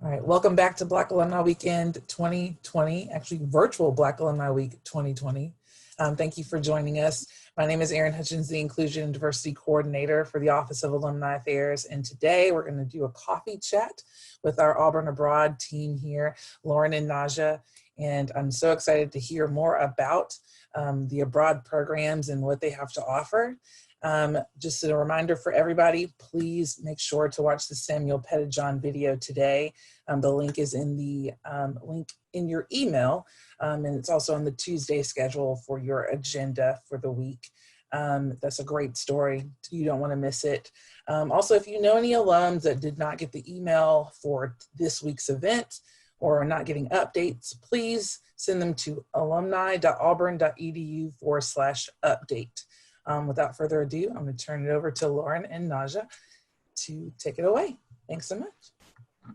All right, welcome back to Black Alumni Weekend 2020, actually virtual Black Alumni Week 2020. Thank you for joining us. My name is Erin Hutchins, the Inclusion and Diversity Coordinator for the Office of Alumni Affairs. And today we're gonna do a coffee chat with our Auburn Abroad team here, Lauren and Naja. And I'm so excited to hear more about the abroad programs and what they have to offer. Just a reminder for everybody, please make sure to watch the Samuel Pettijohn video today. The link is in the link in your email, and it's also on the Tuesday schedule for your agenda for the week. That's a great story. You don't want to miss it. Also, if you know any alums that did not get the email for this week's event or are not getting updates, please send them to alumni.auburn.edu/update. Without further ado, I'm going to turn it over to Lauren and Naja to take it away. Thanks so much.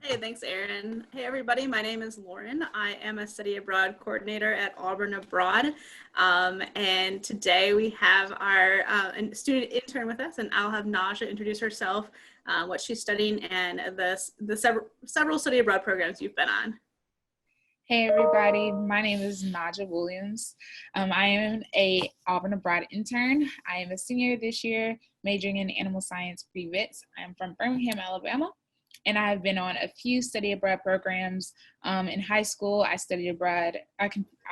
Hey, thanks, Erin. Hey, everybody. My name is Lauren. I am a study abroad coordinator at Auburn Abroad. And today we have our student intern with us, and I'll have Naja introduce herself, what she's studying, and the several study abroad programs you've been on. Hey everybody, my name is Naja Williams. I am a Auburn Abroad intern. I am a senior this year, majoring in animal science pre-vets. I am from Birmingham, Alabama, and I have been on a few study abroad programs. In high school, I studied abroad. I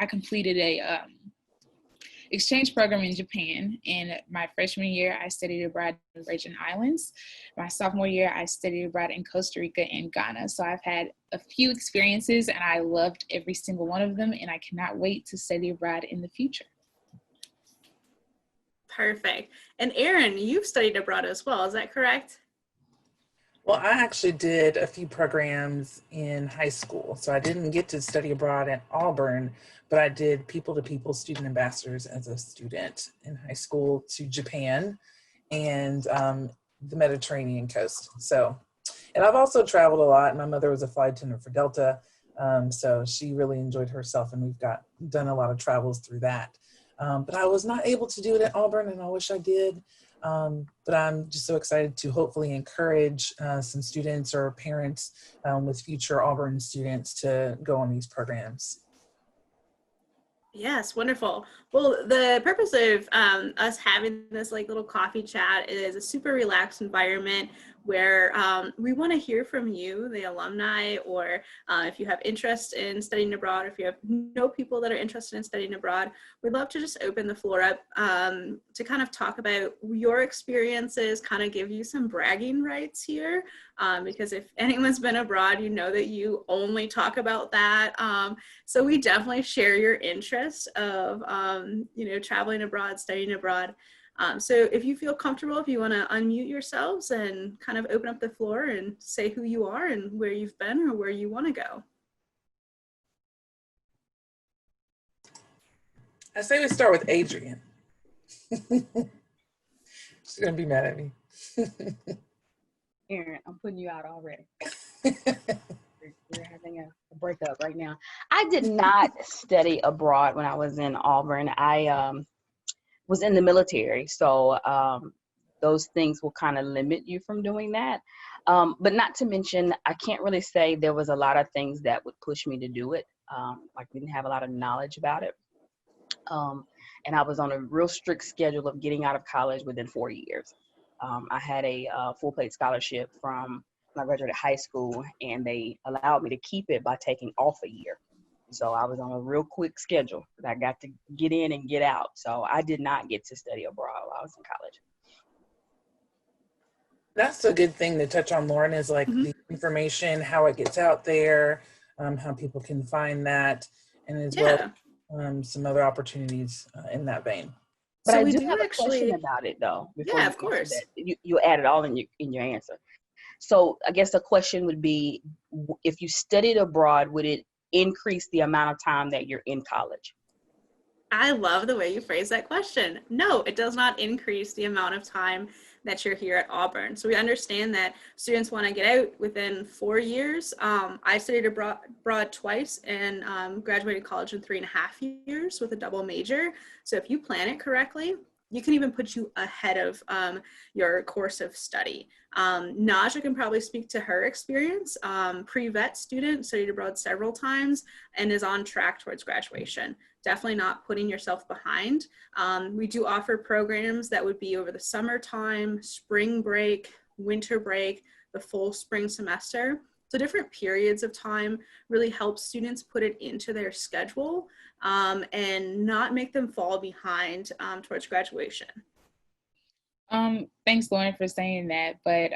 completed a exchange program in Japan. In my freshman year, I studied abroad in the Virgin Islands. My sophomore year, I studied abroad in Costa Rica and Ghana. So I've had a few experiences and I loved every single one of them, and I cannot wait to study abroad in the future. Perfect. And Erin, you've studied abroad as well, is that correct? Well, I actually did a few programs in high school. So I didn't get to study abroad at Auburn, but I did people-to-people student ambassadors as a student in high school to Japan and the Mediterranean coast. So, and I've also traveled a lot. My mother was a flight attendant for Delta, so she really enjoyed herself, and we've done a lot of travels through that. But I was not able to do it at Auburn, and I wish I did. But I'm just so excited to hopefully encourage some students or parents with future Auburn students to go on these programs. Yes, wonderful. Well, the purpose of us having this little coffee chat is a super relaxed environment where we want to hear from you, the alumni, or if you have interest in studying abroad, if you know people that are interested in studying abroad, we'd love to just open the floor up to kind of talk about your experiences, kind of give you some bragging rights here, because if anyone's been abroad, you know that you only talk about that. So we definitely share your interest of, traveling abroad, studying abroad. So if you feel comfortable, if you want to unmute yourselves and kind of open up the floor and say who you are and where you've been or where you want to go. I say we start with Adrian. She's gonna be mad at me. Erin, I'm putting you out already. We're having a breakup right now. I did not study abroad when I was in Auburn. I was in the military, so those things will kind of limit you from doing that. But not to mention, I can't really say there was a lot of things that would push me to do it. Like we didn't have a lot of knowledge about it. And I was on a real strict schedule of getting out of college within 4 years. I had a full-plate scholarship from when I graduated high school, and they allowed me to keep it by taking off a year. So I was on a real quick schedule. I got to get in and get out. So I did not get to study abroad while I was in college. That's a good thing to touch on, Lauren, is the information, how it gets out there, how people can find that, and as well some other opportunities in that vein. But so I we do do have actually... a question about it, though. Yeah, of course. You add it all in your answer. So I guess the question would be, if you studied abroad, would it increase the amount of time that you're in college? I love the way you phrase that question. No, it does not increase the amount of time that you're here at Auburn. So we understand that students want to get out within 4 years. I studied abroad twice and graduated college in 3.5 years with a double major. So if you plan it correctly, you can even put you ahead of your course of study. Naja can probably speak to her experience. Pre-vet student, studied abroad several times and is on track towards graduation. Definitely not putting yourself behind. We do offer programs that would be over the summertime, spring break, winter break, the full spring semester. So different periods of time really help students put it into their schedule and not make them fall behind towards graduation. Thanks, Lauren, for saying that. But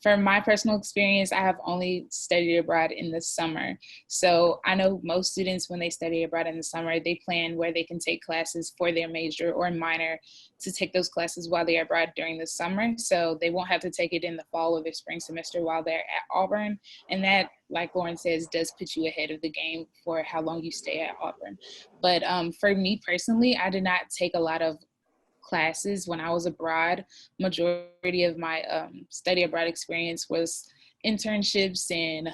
from my personal experience, I have only studied abroad in the summer. So I know most students, when they study abroad in the summer, they plan where they can take classes for their major or minor to take those classes while they're abroad during the summer. So they won't have to take it in the fall or the spring semester while they're at Auburn. And that, like Lauren says, does put you ahead of the game for how long you stay at Auburn. But for me personally, I did not take a lot of classes when I was abroad. Majority of my study abroad experience was internships and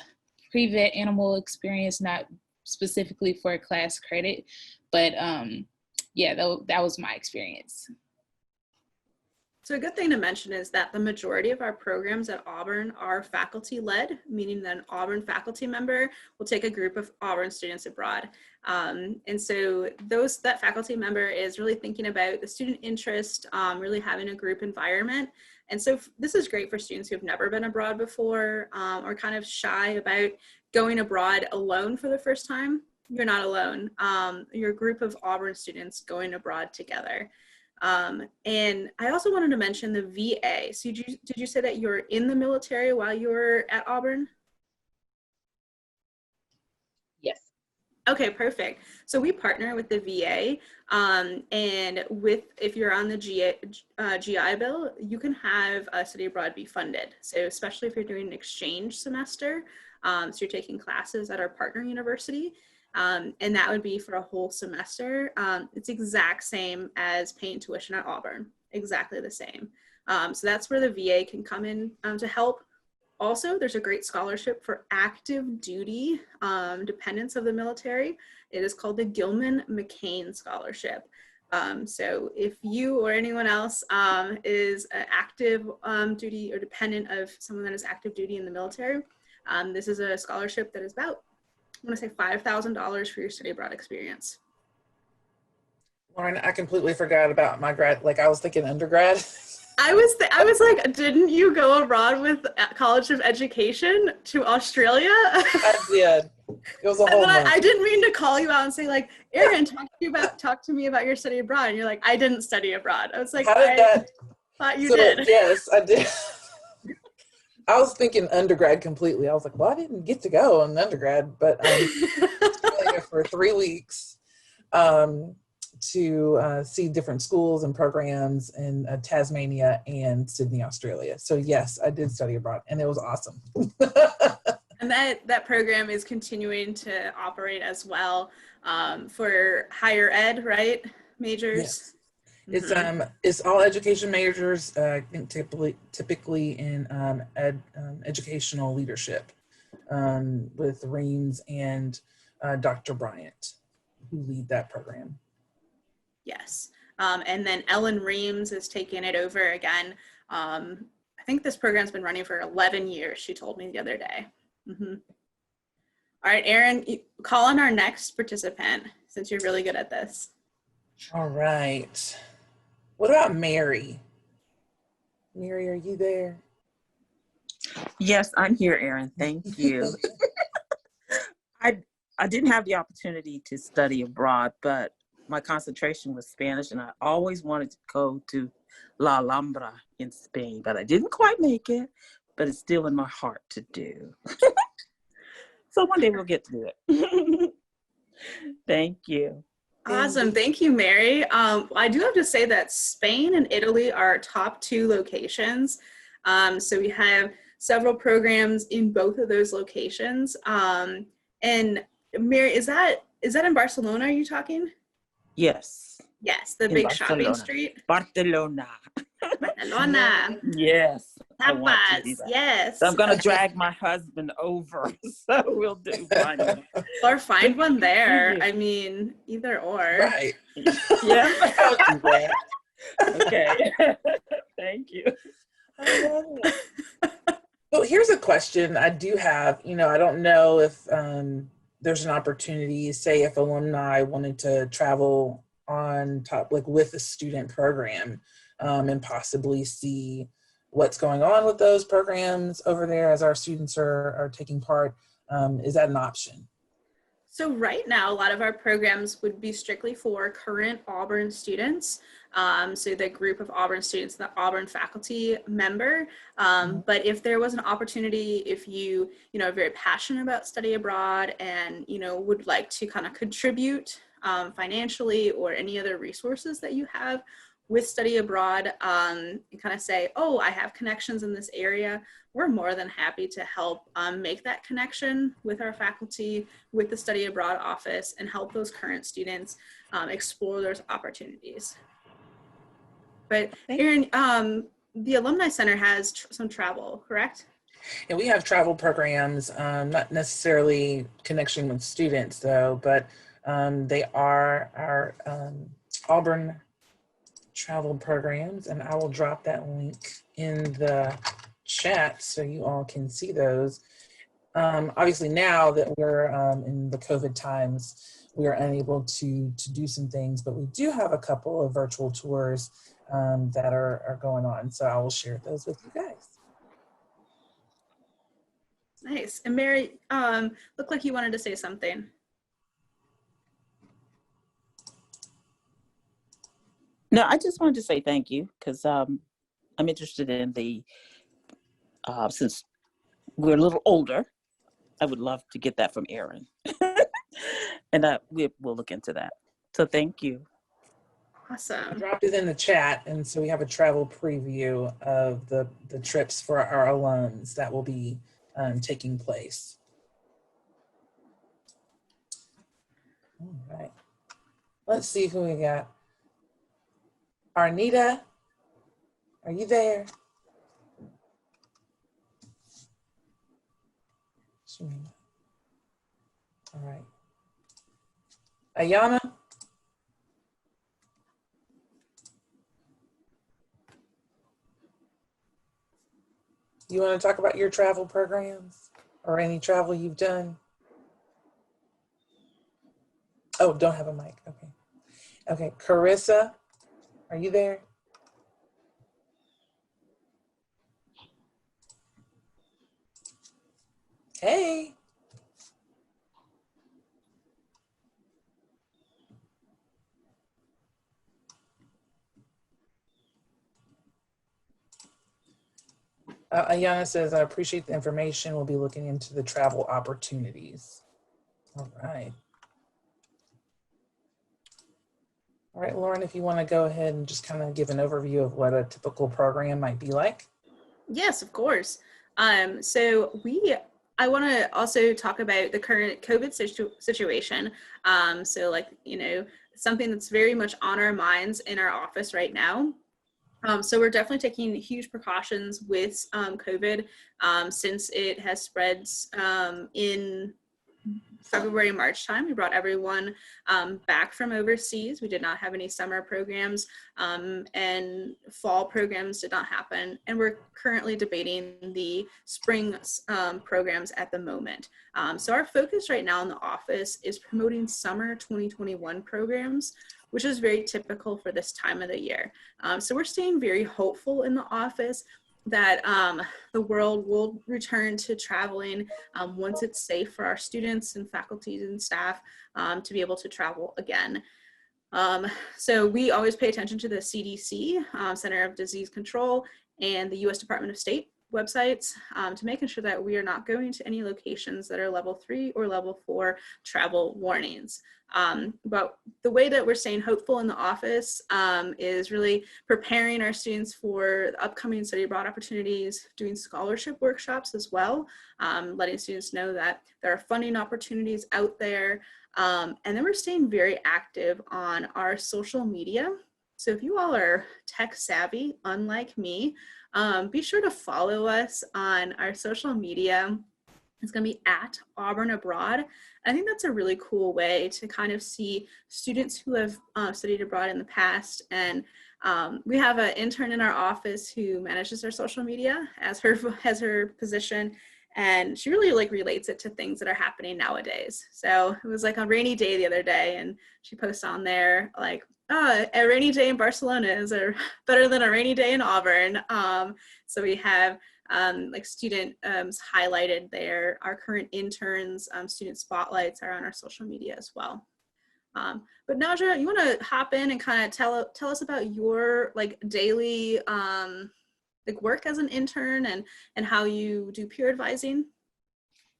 pre-vet animal experience, not specifically for class credit, but yeah, that was my experience. So a good thing to mention is that the majority of our programs at Auburn are faculty-led, meaning that an Auburn faculty member will take a group of Auburn students abroad. And so that faculty member is really thinking about the student interest, really having a group environment. And so this is great for students who have never been abroad before or kind of shy about going abroad alone for the first time. You're not alone. You're a group of Auburn students going abroad together. And I also wanted to mention the VA. So did you say that you're in the military while you were at Auburn? Yes. Okay, perfect. So we partner with the VA, and if you're on the GI Bill, you can have a study abroad be funded. So especially if you're doing an exchange semester, so you're taking classes at our partner university. And that would be for a whole semester. It's exact same as paying tuition at Auburn, exactly the same. So that's where the VA can come in to help. Also, there's a great scholarship for active duty dependents of the military. It is called the Gilman Mccain Scholarship. So if you or anyone else is an active duty or dependent of someone that is active duty in the military, this is a scholarship that is about, I want to say $5,000 for your study abroad experience. Lauren, I completely forgot about my grad. Like I was thinking undergrad. I was like, didn't you go abroad with College of Education to Australia? I did. It was a whole month. I didn't mean to call you out and say like, Erin, talk to me about your study abroad. And you're like, I didn't study abroad. I was like, I thought you did. Yes, I did. I was thinking undergrad completely. I was like, well, I didn't get to go in undergrad, but I'm for 3 weeks to see different schools and programs in Tasmania and Sydney, Australia. So yes, I did study abroad and it was awesome. And that program is continuing to operate as well for higher ed, right? Majors. Yes. It's all education majors, I think typically in educational leadership with Reams and Dr. Bryant, who lead that program. Yes. And then Ellen Reams is taking it over again. I think this program's been running for 11 years, she told me the other day. Mm-hmm. All right, Erin, call on our next participant since you're really good at this. All right. What about Mary? Mary, are you there? Yes, I'm here, Erin. Thank you. I didn't have the opportunity to study abroad, but my concentration was Spanish, and I always wanted to go to La Alhambra in Spain, but I didn't quite make it, but it's still in my heart to do. So one day we'll get to do it. Thank you. Awesome. Thank you, Mary. I do have to say that Spain and Italy are our top 2 locations. So we have several programs in both of those locations. And Mary, is that in Barcelona, are you talking? Yes. Yes, the In big Barcelona. shopping street. Barcelona. Barcelona. Yes. I want to do Tapas. that. Yes. So I'm going to drag my husband over. So we'll do one. Or find one there. I mean, either or. Right. Yeah. I'll do that. Okay. Thank you. I love it. Well, here's a question I do have. I don't know if there's an opportunity, say if alumni wanted to travel on top, like with a student program, and possibly see what's going on with those programs over there as our students are taking part. Is that an option? So right now, a lot of our programs would be strictly for current Auburn students. So the group of Auburn students, the Auburn faculty member. But if there was an opportunity, if you are very passionate about study abroad and, would like to kind of contribute financially or any other resources that you have with study abroad, and kind of say, oh, I have connections in this area, we're more than happy to help make that connection with our faculty, with the study abroad office, and help those current students explore those opportunities. But Erin, the Alumni Center has some travel, correct? And we have travel programs, not necessarily connection with students though, but they are our Auburn travel programs, and I will drop that link in the chat so you all can see those. Obviously now that we're in the COVID times, we are unable to do some things, but we do have a couple of virtual tours that are going on. So I will share those with you guys. Nice. And Mary, looked like you wanted to say something. No, I just wanted to say thank you because I'm interested in the, since we're a little older, I would love to get that from Erin. And we'll look into that. So thank you. I Awesome. dropped it in the chat, and so we have a travel preview of the trips for our alums that will be taking place. All right. Let's see who we got. Arnita, are you there? All right. Ayana? You want to talk about your travel programs or any travel you've done? Oh, don't have a mic. Okay. Okay. Carissa, are you there? Hey. Ayana says, I appreciate the information. We'll be looking into the travel opportunities. All right. All right, Lauren, if you want to go ahead and just kind of give an overview of what a typical program might be like. Yes, of course. So I want to also talk about the current COVID situation. So something that's very much on our minds in our office right now. So we're definitely taking huge precautions with COVID since it has spread in February, March time. We brought everyone back from overseas. We did not have any summer programs and fall programs did not happen. And we're currently debating the spring programs at the moment. So our focus right now in the office is promoting summer 2021 programs, which is very typical for this time of the year. So we're staying very hopeful in the office that the world will return to traveling once it's safe for our students and faculty and staff to be able to travel again. So we always pay attention to the CDC, Center of Disease Control, and the US Department of State websites to making sure that we are not going to any locations that are level 3 or level 4 travel warnings. But the way that we're staying hopeful in the office is really preparing our students for the upcoming study abroad opportunities, doing scholarship workshops as well, letting students know that there are funding opportunities out there. And then we're staying very active on our social media. So if you all are tech savvy, unlike me, be sure to follow us on our social media. It's going to be at Auburn Abroad. I think that's a really cool way to kind of see students who have studied abroad in the past. And we have an intern in our office who manages our social media as her position. And she really like relates it to things that are happening nowadays. So it was like a rainy day the other day, and she posted on there like, oh, a rainy day in Barcelona is better than a rainy day in Auburn. So we have like student highlighted there. Our current interns, student spotlights are on our social media as well. But Naja, you want to hop in and kind of tell us about your like daily like work as an intern and how you do peer advising?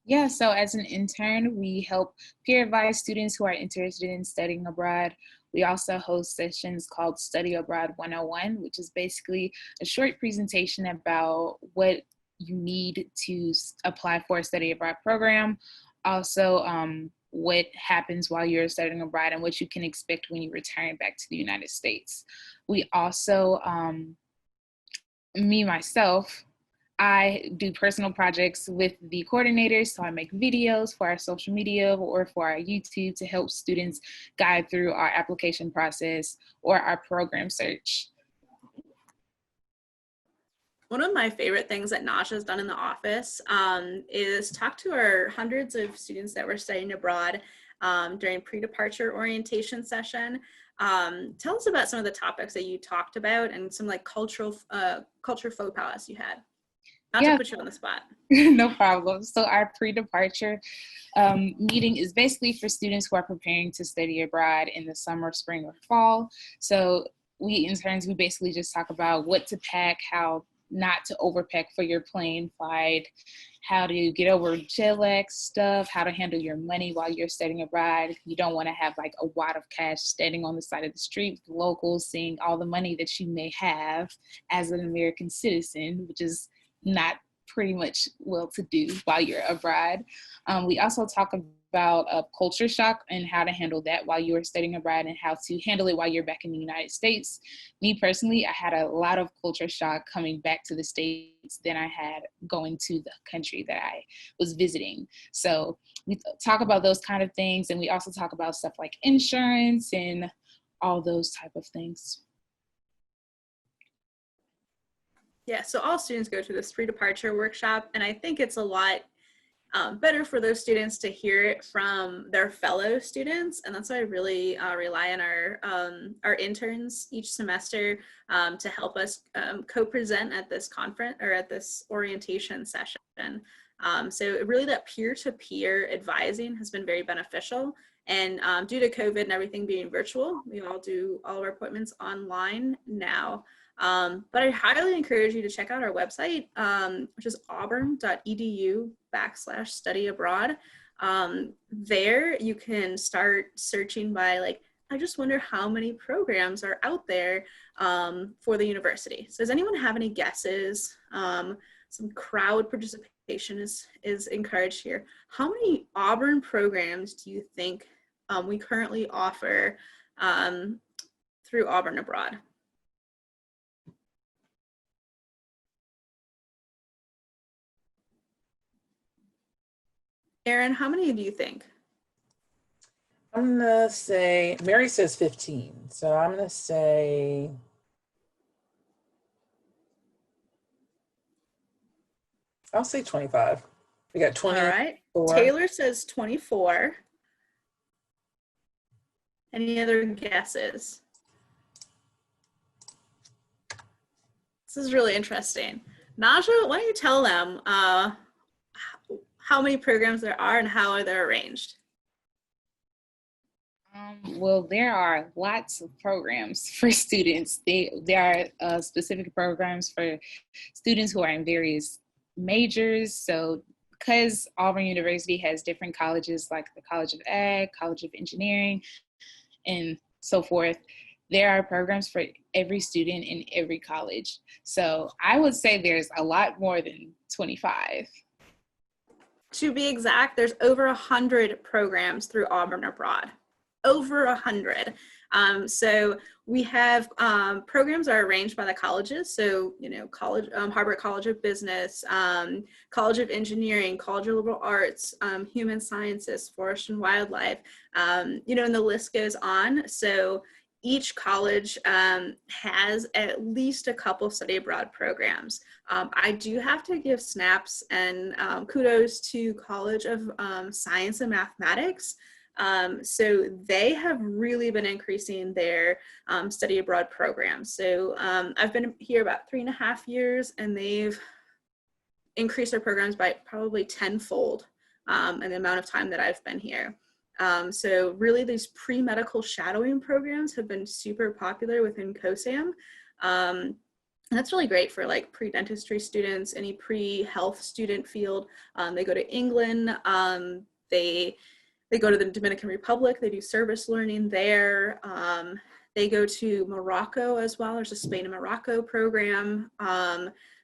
Yeah, so as an intern, we help peer advise students who are interested in studying abroad. We also host sessions called Study Abroad 101, which is basically a short presentation about what you need to apply for a study abroad program. Also, what happens while you're studying abroad and what you can expect when you return back to the United States. We also, myself, I do personal projects with the coordinators, so I make videos for our social media or for our YouTube to help students guide through our application process or our program search. One of my favorite things that Naja has done in the office is talk to our hundreds of students that were studying abroad during pre-departure orientation session. Tell us about some of the topics that you talked about and some like culture faux pas you had. Not to put you on the spot. No problem. So our pre-departure meeting is basically for students who are preparing to study abroad in the summer, spring, or fall. So we interns, we basically just talk about what to pack, how not to overpack for your plane flight, how to get over jet lag stuff, how to handle your money while you're studying abroad. You don't want to have like a wad of cash standing on the side of the street with locals seeing all the money that you may have as an American citizen, which is not pretty much well to do while you're abroad. We also talk about culture shock and how to handle that while you're studying abroad and how to handle it while you're back in the United States. Me personally, I had a lot of culture shock coming back to the States than I had going to the country that I was visiting. So we talk about those kind of things, and we also talk about stuff like insurance and all those type of things. Yeah, so all students go to this pre-departure workshop, and I think it's a lot better for those students to hear it from their fellow students, and that's why I really rely on our interns each semester to help us co-present at this conference or at this orientation session. So really that peer-to-peer advising has been very beneficial, and due to COVID and everything being virtual, we all do all of our appointments online now. But I highly encourage you to check out our website, which is auburn.edu/study abroad. There you can start searching by like, I just wonder how many programs are out there for the university. So does anyone have any guesses? Some crowd participation is encouraged here. How many Auburn programs do you think we currently offer through Auburn Abroad? Erin, how many do you think? I'm gonna say, Mary says 15. So I'm gonna say, I'll say 25. We got 20. All right. Taylor says 24. Any other guesses? This is really interesting. Naja, why don't you tell them how many programs there are and how they're arranged? Well, there are lots of programs for students. There are specific programs for students who are in various majors. So because Auburn University has different colleges like the College of Ag, College of Engineering, and so forth, there are programs for every student in every college. So I would say there's a lot more than 25. To be exact, there's over 100 programs through Auburn Abroad. over 100. So we have programs are arranged by the colleges. So, Harbor College of Business, College of Engineering, College of Liberal Arts, Human Sciences, Forest and Wildlife, and the list goes on. So each college has at least a couple study abroad programs. I do have to give snaps and kudos to College of Science and Mathematics. So they have really been increasing their study abroad programs. So I've been here about 3.5 years, and they've increased their programs by probably tenfold in the amount of time that I've been here. So really these pre-medical shadowing programs have been super popular within COSAM. And that's really great for like pre-dentistry students, any pre-health student field. They go to England, they go to the Dominican Republic, they do service learning there. They go to Morocco as well. There's a Spain and Morocco program.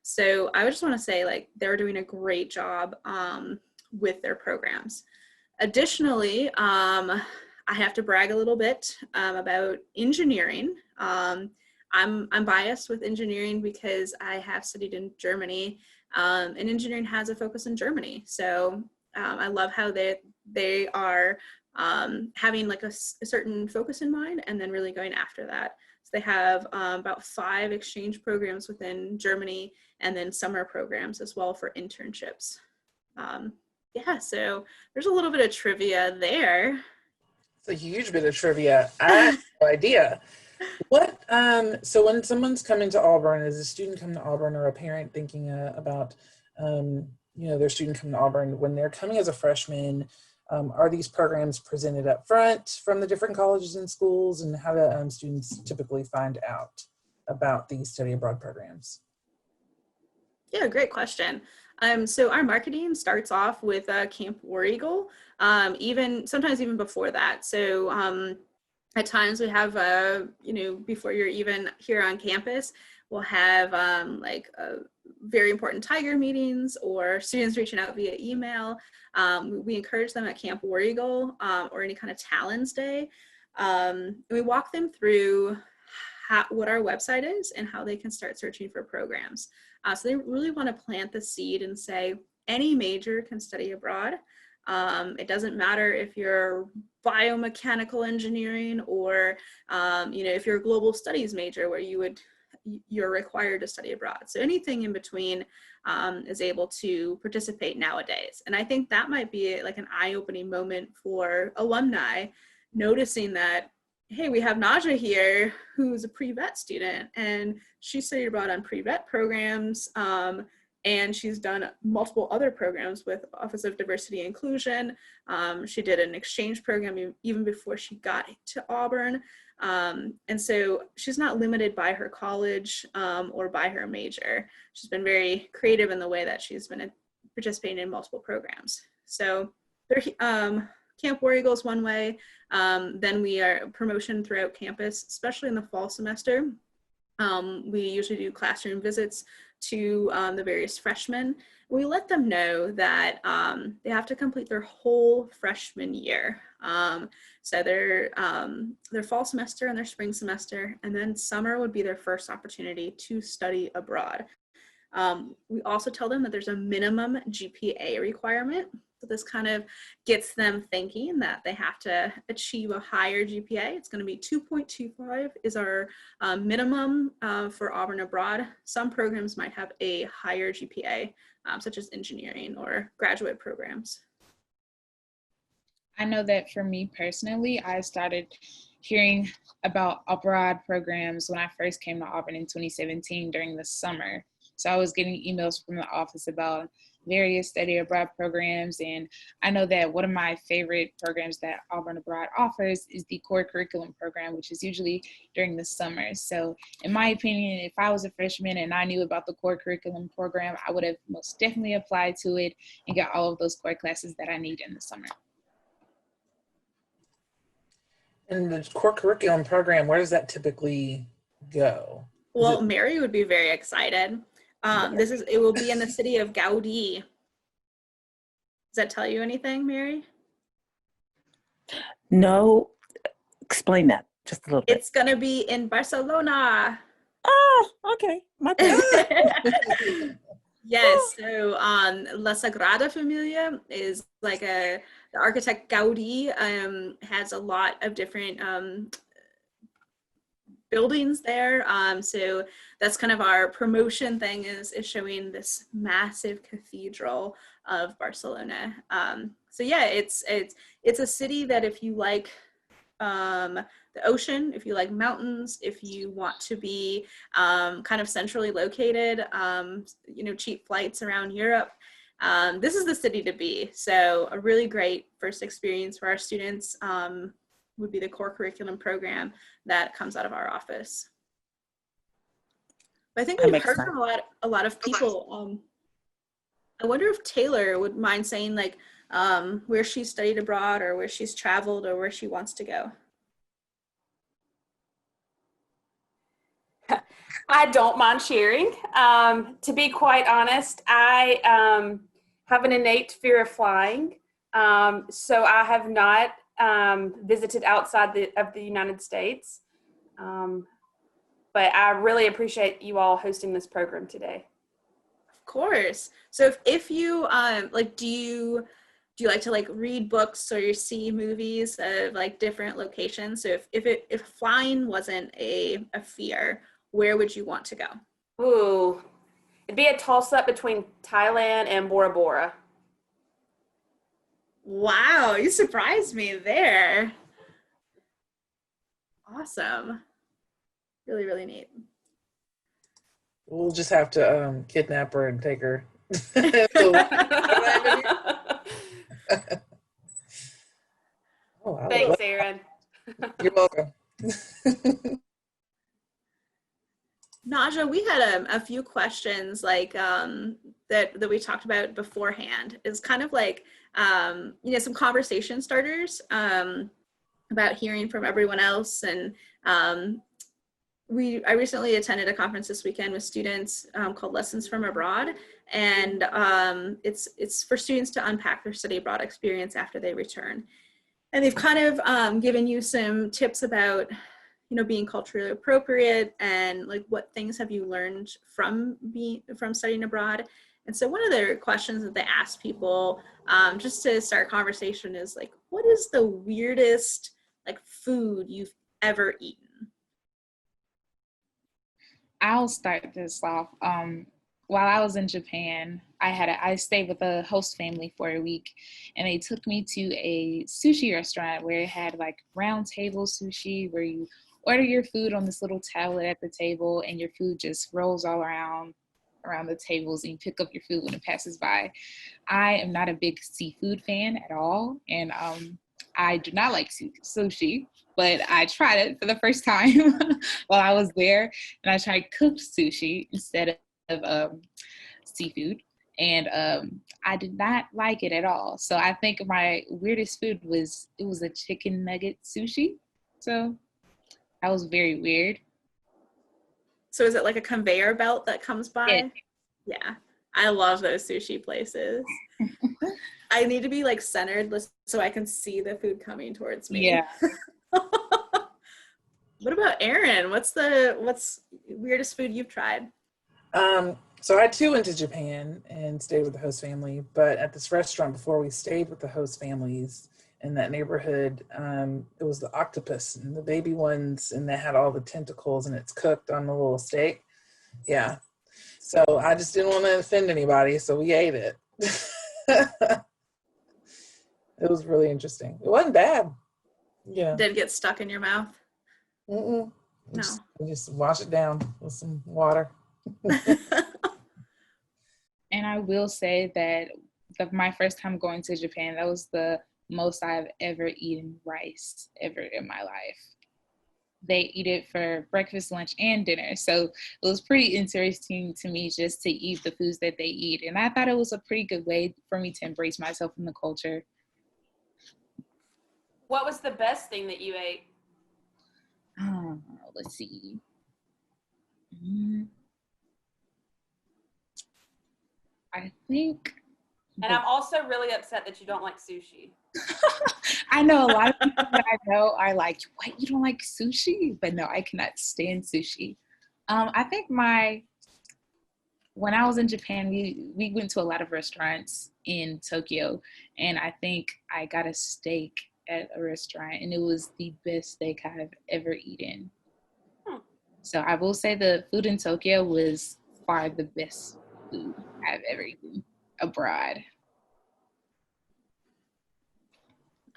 So I would just want to say, like, they're doing a great job with their programs. Additionally, I have to brag a little bit about engineering. I'm biased with engineering because I have studied in Germany, and engineering has a focus in Germany. So I love how they are having like a certain focus in mind and then really going after that. So they have about 5 exchange programs within Germany, and then summer programs as well for internships. Yeah, so there's a little bit of trivia there. It's a huge bit of trivia. I had no idea. What, so when someone's coming to Auburn, as a student coming to Auburn or a parent thinking about, their student coming to Auburn, when they're coming as a freshman, are these programs presented up front from the different colleges and schools, and how do students typically find out about these study abroad programs? Yeah, great question. So our marketing starts off with Camp War Eagle, sometimes even before that. So at times we have, before you're even here on campus, we'll have very important Tiger meetings or students reaching out via email. We encourage them at Camp War Eagle or any kind of Talons Day. We walk them through what our website is and how they can start searching for programs. So they really want to plant the seed and say, any major can study abroad. It doesn't matter if you're biomechanical engineering or, if you're a global studies major where you're required to study abroad. So anything in between is able to participate nowadays. And I think that might be like an eye-opening moment for alumni, noticing that, hey, we have Naja here who's a pre-vet student, and she studied abroad on pre-vet programs, and she's done multiple other programs with Office of Diversity and Inclusion. She did an exchange program even before she got to Auburn. And so she's not limited by her college or by her major. She's been very creative in the way that she's been participating in multiple programs. So Camp War Eagle is one way. Then we are promotion throughout campus, especially in the fall semester. We usually do classroom visits to the various freshmen. We let them know that they have to complete their whole freshman year. So their fall semester and their spring semester, and then summer would be their first opportunity to study abroad. We also tell them that there's a minimum GPA requirement. So this kind of gets them thinking that they have to achieve a higher GPA. It's going to be 2.25 is our minimum for Auburn Abroad. Some programs might have a higher GPA, such as engineering or graduate programs. I know that for me personally, I started hearing about abroad programs when I first came to Auburn in 2017 during the summer. So I was getting emails from the office about various study abroad programs. And I know that one of my favorite programs that Auburn Abroad offers is the core curriculum program, which is usually during the summer. So in my opinion, if I was a freshman and I knew about the core curriculum program, I would have most definitely applied to it and got all of those core classes that I need in the summer. And the core curriculum program, where does that typically go? Well, Mary would be very excited. It will be in the city of Gaudi. Does that tell you anything, Mary? No, Explain that just a little bit. It's going to be in Barcelona. Oh, okay. My bad. Yes, so La Sagrada Familia is like the architect Gaudi has a lot of different buildings there. So that's kind of our promotion thing is showing this massive cathedral of Barcelona. So yeah, it's a city that if you like the ocean, if you like mountains, if you want to be kind of centrally located, cheap flights around Europe, this is the city to be. So a really great first experience for our students would be the core curriculum program that comes out of our office. But I think we've heard from a lot of people. I wonder if Taylor would mind saying like where she studied abroad or where she's traveled or where she wants to go. I don't mind sharing. To be quite honest, I have an innate fear of flying. So I have not visited outside of the United States. But I really appreciate you all hosting this program today. Of course. So if you like, do you like to like read books or you see movies of like different locations? So if flying wasn't a fear, where would you want to go? Ooh, it'd be a toss-up between Thailand and Bora Bora. Wow, you surprised me there. Awesome. Really, really neat. We'll just have to kidnap her and take her. Thanks, Aaron. You're welcome. Naja, we had a few questions like that we talked about beforehand. Is kind of like some conversation starters about hearing from everyone else. And I recently attended a conference this weekend with students called Lessons from Abroad, and it's for students to unpack their study abroad experience after they return. And they've kind of given you some tips about being culturally appropriate and like what things have you learned from studying abroad. And so one of the questions that they ask people just to start conversation is like, what is the weirdest like food you've ever eaten? I'll start this off. While I was in Japan, I stayed with a host family for a week, and they took me to a sushi restaurant where it had like round table sushi where you order your food on this little tablet at the table and your food just rolls all around the tables and you pick up your food when it passes by. I am not a big seafood fan at all, and I do not like sushi, but I tried it for the first time while I was there, and I tried cooked sushi instead of seafood, and I did not like it at all. So I think my weirdest food was a chicken nugget sushi. So that was very weird. So is it like a conveyor belt that comes by? Yeah, I love those sushi places. I need to be like centered so I can see the food coming towards me. Yeah. What about Aaron? What's weirdest food you've tried? So I too went to Japan and stayed with the host family, but at this restaurant before we stayed with the host families in that neighborhood, it was the octopus and the baby ones, and they had all the tentacles and it's cooked on the little steak. Yeah. So I just didn't want to offend anybody, so we ate it. It was really interesting. It wasn't bad. Yeah. Did it get stuck in your mouth? Mm-mm. No. Just wash it down with some water. And I will say that my first time going to Japan, that was the most I've ever eaten rice ever in my life. They eat it for breakfast, lunch, and dinner. So it was pretty interesting to me just to eat the foods that they eat. And I thought it was a pretty good way for me to embrace myself in the culture. What was the best thing that you ate? Let's see. I think. And I'm also really upset that you don't like sushi. I know a lot of people that I know are like, what, you don't like sushi? But no, I cannot stand sushi. I think when I was in Japan, we went to a lot of restaurants in Tokyo, and I think I got a steak at a restaurant, and it was the best steak I've ever eaten. So I will say the food in Tokyo was far the best food I've ever eaten abroad.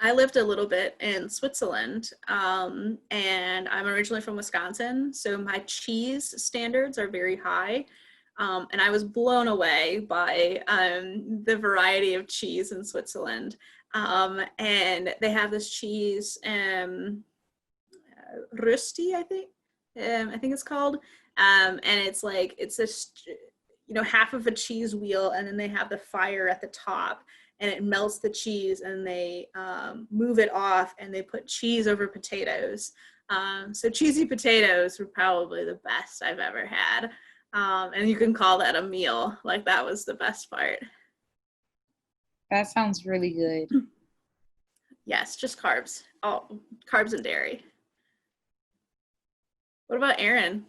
I lived a little bit in Switzerland, and I'm originally from Wisconsin, so my cheese standards are very high. And I was blown away by the variety of cheese in Switzerland. And they have this cheese, Rösti, I think it's called. And it's like, it's this, half of a cheese wheel, and then they have the fire at the top, and it melts the cheese, and they move it off, and they put cheese over potatoes. So cheesy potatoes were probably the best I've ever had. And you can call that a meal. Like, that was the best part. That sounds really good. Yes, just carbs. Oh, carbs and dairy. What about Aaron?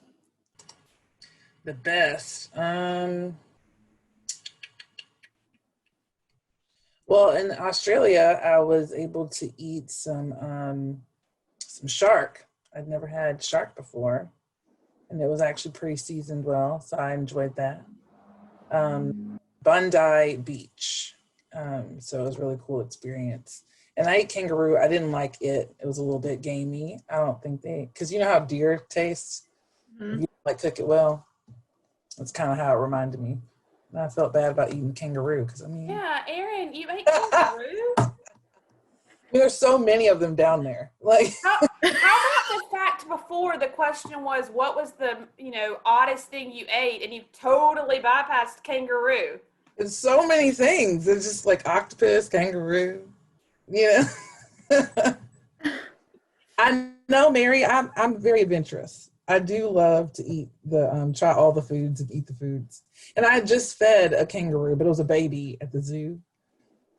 The best. Well, in Australia, I was able to eat some shark. I'd never had shark before, and it was actually pretty seasoned well, so I enjoyed that. Bondi Beach, so it was a really cool experience. And I ate kangaroo. I didn't like it. It was a little bit gamey. I don't think because you know how deer tastes? Mm-hmm. If you like cook it well, that's kind of how it reminded me. And I felt bad about eating kangaroo because Yeah, Aaron, you ate kangaroo? There's so many of them down there. Like, how about the fact before the question was, what was the oddest thing you ate, and you totally bypassed kangaroo? there's so many things. It's just like octopus, kangaroo. I know, Mary. I'm very adventurous. I do love to eat try all the foods and eat the foods. And I just fed a kangaroo, but it was a baby at the zoo.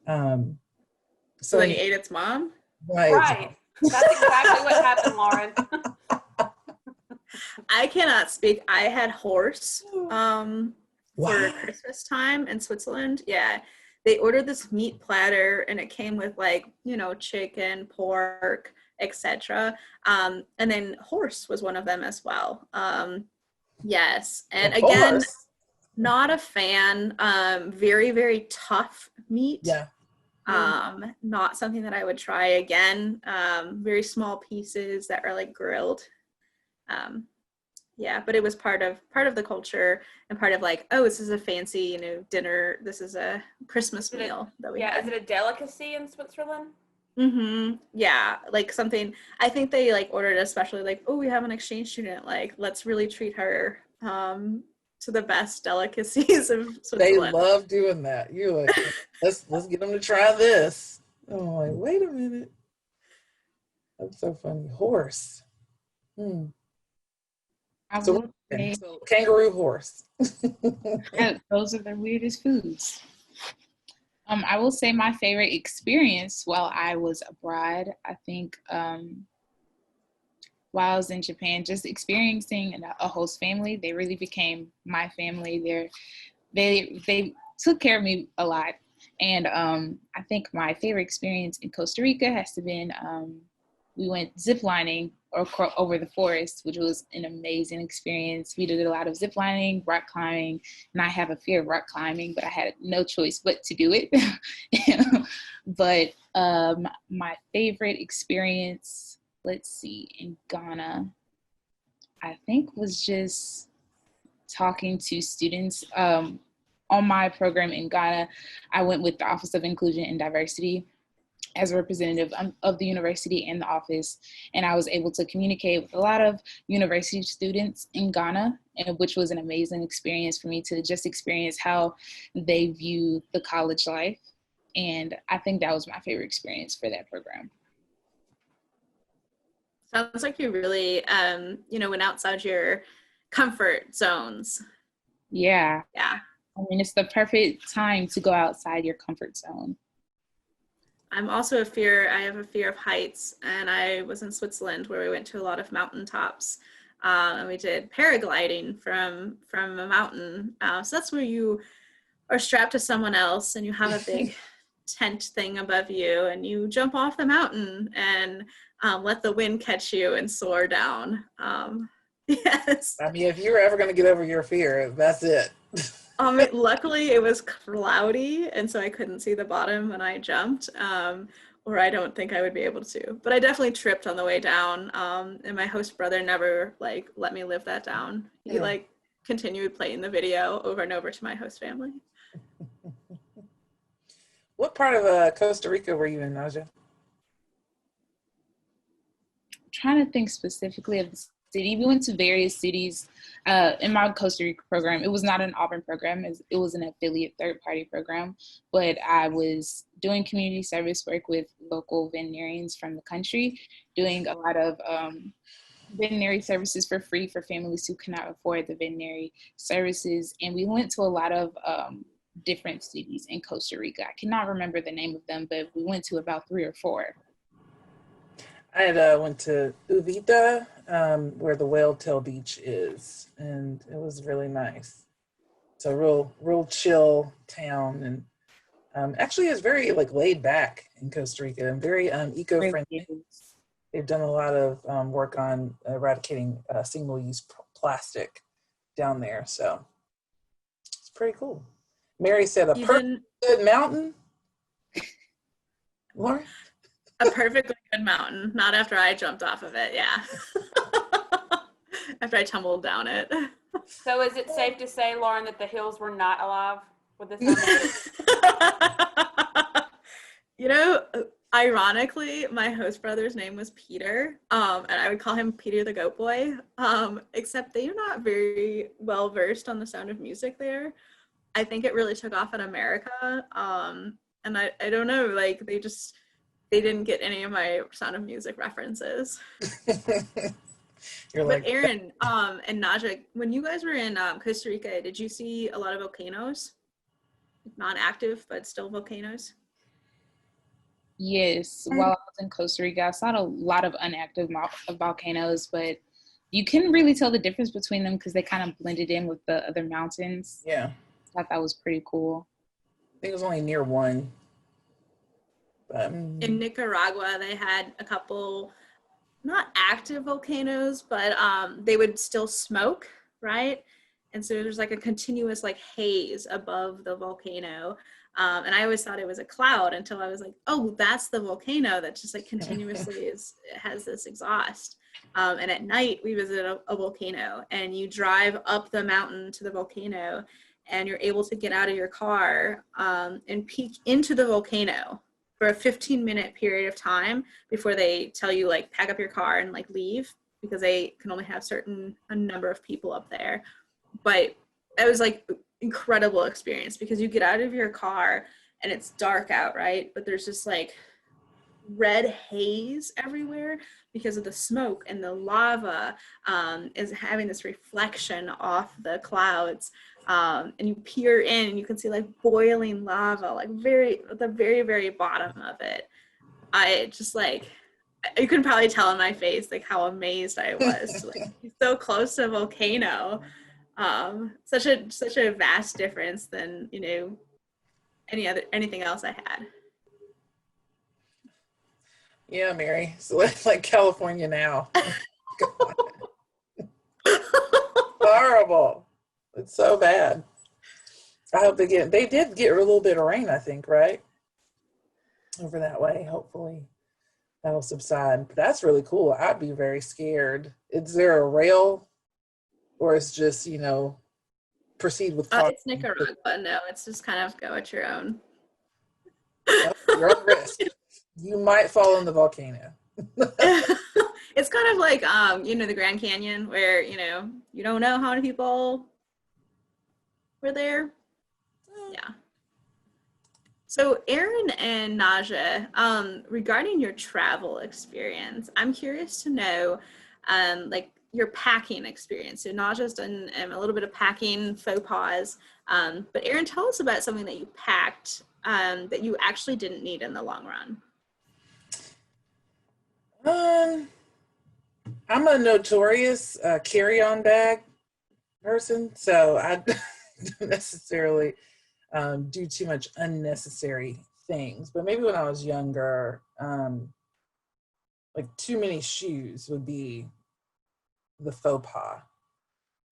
So then you ate its mom? Right. That's exactly what happened, Lauren. I cannot speak. I had horse Wow. for Christmas time in Switzerland. Yeah. They ordered this meat platter, and it came with chicken, pork, etc. And then horse was one of them as well. Yes. And again, not a fan. Very, very tough meat. Yeah. Not something that I would try again. Very small pieces that are like grilled. Yeah, but it was part of the culture, and part of like, oh, this is a fancy, dinner. This is a Christmas meal that we had. Is it a delicacy in Switzerland? Mm-hmm. Yeah, like something. I think they like ordered especially like, oh, we have an exchange student. Like, let's really treat her to the best delicacies of Switzerland. They love doing that. You're like, let's get them to try this. I'm like, wait a minute. That's so funny. Horse. So kangaroo, horse. Those are the weirdest foods. I will say my favorite experience while I was abroad, I think while I was in Japan, just experiencing a host family. They really became my family. They took care of me a lot. And I think my favorite experience in Costa Rica has to been, we went ziplining over the forest, which was an amazing experience. We did a lot of ziplining, rock climbing, and I have a fear of rock climbing, but I had no choice but to do it. But my favorite experience, in Ghana, I think was just talking to students. On my program in Ghana, I went with the Office of Inclusion and Diversity as a representative of the university and the office, and I was able to communicate with a lot of university students in Ghana, which was an amazing experience for me to just experience how they view the college life, and I think that was my favorite experience for that program. Sounds like you really, went outside your comfort zones. Yeah. Yeah. I mean, it's the perfect time to go outside your comfort zone. I'm also I have a fear of heights, and I was in Switzerland where we went to a lot of mountaintops, and we did paragliding from a mountain. So that's where you are strapped to someone else and you have a big tent thing above you, and you jump off the mountain and let the wind catch you and soar down. Yes. I mean, if you're ever going to get over your fear, that's it. Luckily it was cloudy, and so I couldn't see the bottom when I jumped, or I don't think I would be able to. But I definitely tripped on the way down, and my host brother never let me live that down. He continued playing the video over and over to my host family. What part of Costa Rica were you in, Naja? Trying to think specifically of the city. We went to various cities in my Costa Rica program. It was not an Auburn program. It was an affiliate third-party program, but I was doing community service work with local veterinarians from the country, doing a lot of veterinary services for free for families who cannot afford the veterinary services. And we went to a lot of different cities in Costa Rica. I cannot remember the name of them, but we went to about 3 or 4. I had went to Uvita, where the Whale Tail Beach is, and it was really nice. It's a real chill town, and actually it's very laid back in Costa Rica and very eco-friendly. They've done a lot of work on eradicating single-use plastic down there, so it's pretty cool. Mary said a perfect good mountain. Lauren? A perfectly good mountain, not after I jumped off of it, yeah. After I tumbled down it. So is it safe to say, Lauren, that the hills were not alive with this? You know, ironically, my host brother's name was Peter, and I would call him Peter the Goat Boy, except they are not very well versed on the Sound of Music there. I think it really took off in America, and I don't know, they didn't get any of my Sound of Music references. But Aaron and Naja, when you guys were in Costa Rica, did you see a lot of volcanoes? Non-active, but still volcanoes? Yes. While I was in Costa Rica, I saw a lot of inactive volcanoes, but you couldn't really tell the difference between them because they kind of blended in with the other mountains. Yeah. I thought that was pretty cool. I think it was only near one. In Nicaragua, they had a couple, not active volcanoes, but they would still smoke, right? And so there's a continuous haze above the volcano. And I always thought it was a cloud until I was like, oh, that's the volcano that just continuously has this exhaust. And at night we visited a volcano, and you drive up the mountain to the volcano, and you're able to get out of your car and peek into the volcano for a 15-minute period of time before they tell you pack up your car and leave, because they can only have a number of people up there. But it was incredible experience, because you get out of your car and it's dark out, right? But there's just red haze everywhere because of the smoke, and the lava is having this reflection off the clouds. And you peer in and you can see boiling lava, at the very, very bottom of it. I just you can probably tell in my face how amazed I was to be so close to a volcano. Such a vast difference than anything else I had. Yeah, Mary. So it's like California now. Horrible. It's so bad. I hope they did get a little bit of rain, I think, right? Over that way. Hopefully that'll subside. But that's really cool. I'd be very scared. Is there a rail, or it's just, proceed with caution? It's Nicaragua. No, it's just kind of go at your own. Your own risk. You might fall in the volcano. It's kind of like, the Grand Canyon, where, you don't know how many people were there. Yeah. So Aaron and Naja, regarding your travel experience, I'm curious to know, your packing experience. So Naja's done a little bit of packing, faux pas, but Aaron, tell us about something that you packed that you actually didn't need in the long run? I'm a notorious carry-on bag person, so I don't necessarily do too much unnecessary things. But maybe when I was younger, like too many shoes would be the faux pas.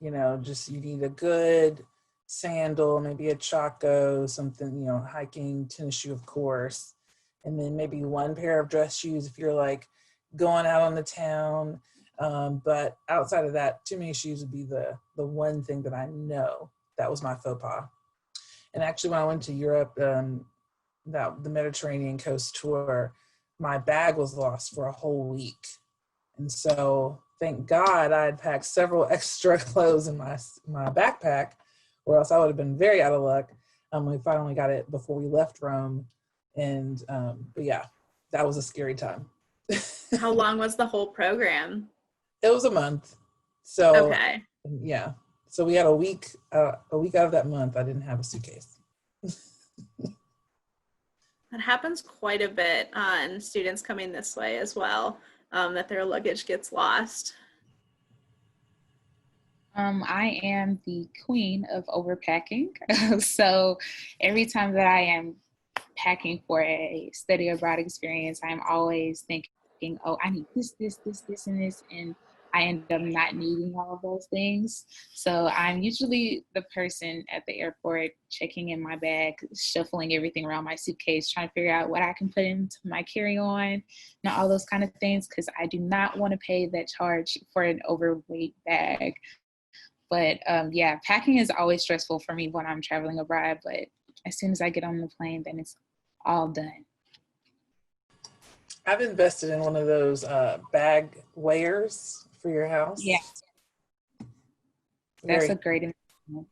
You know, just you need a good sandal, maybe a Chaco, something, you know, hiking, tennis shoe, of course. And then maybe one pair of dress shoes if you're like going out on the town. But outside of that, too many shoes would be the one thing that I know that was my faux pas. And actually, when I went to Europe, the Mediterranean coast tour, my bag was lost for a whole week. And so thank God I had packed several extra clothes in my backpack, or else I would have been very out of luck. We finally got it before we left Rome. And but yeah, that was a scary time. How long was the whole program? It was a month. So Okay. yeah. So we had a week out of that month, I didn't have a suitcase. That happens quite a bit and students coming this way as well, that their luggage gets lost. I am the queen of overpacking. So every time that I am packing for a study abroad experience, I'm always thinking, oh, I need this, and this, and I end up not needing all of those things. So I'm usually the person at the airport checking in my bag, shuffling everything around my suitcase, trying to figure out what I can put into my carry-on and all those kind of things, because I do not want to pay that charge for an overweight bag. But yeah, packing is always stressful for me when I'm traveling abroad. But as soon as I get on the plane, then it's all done. I've invested in one of those bag weighers for your house. Yeah, that's a great investment.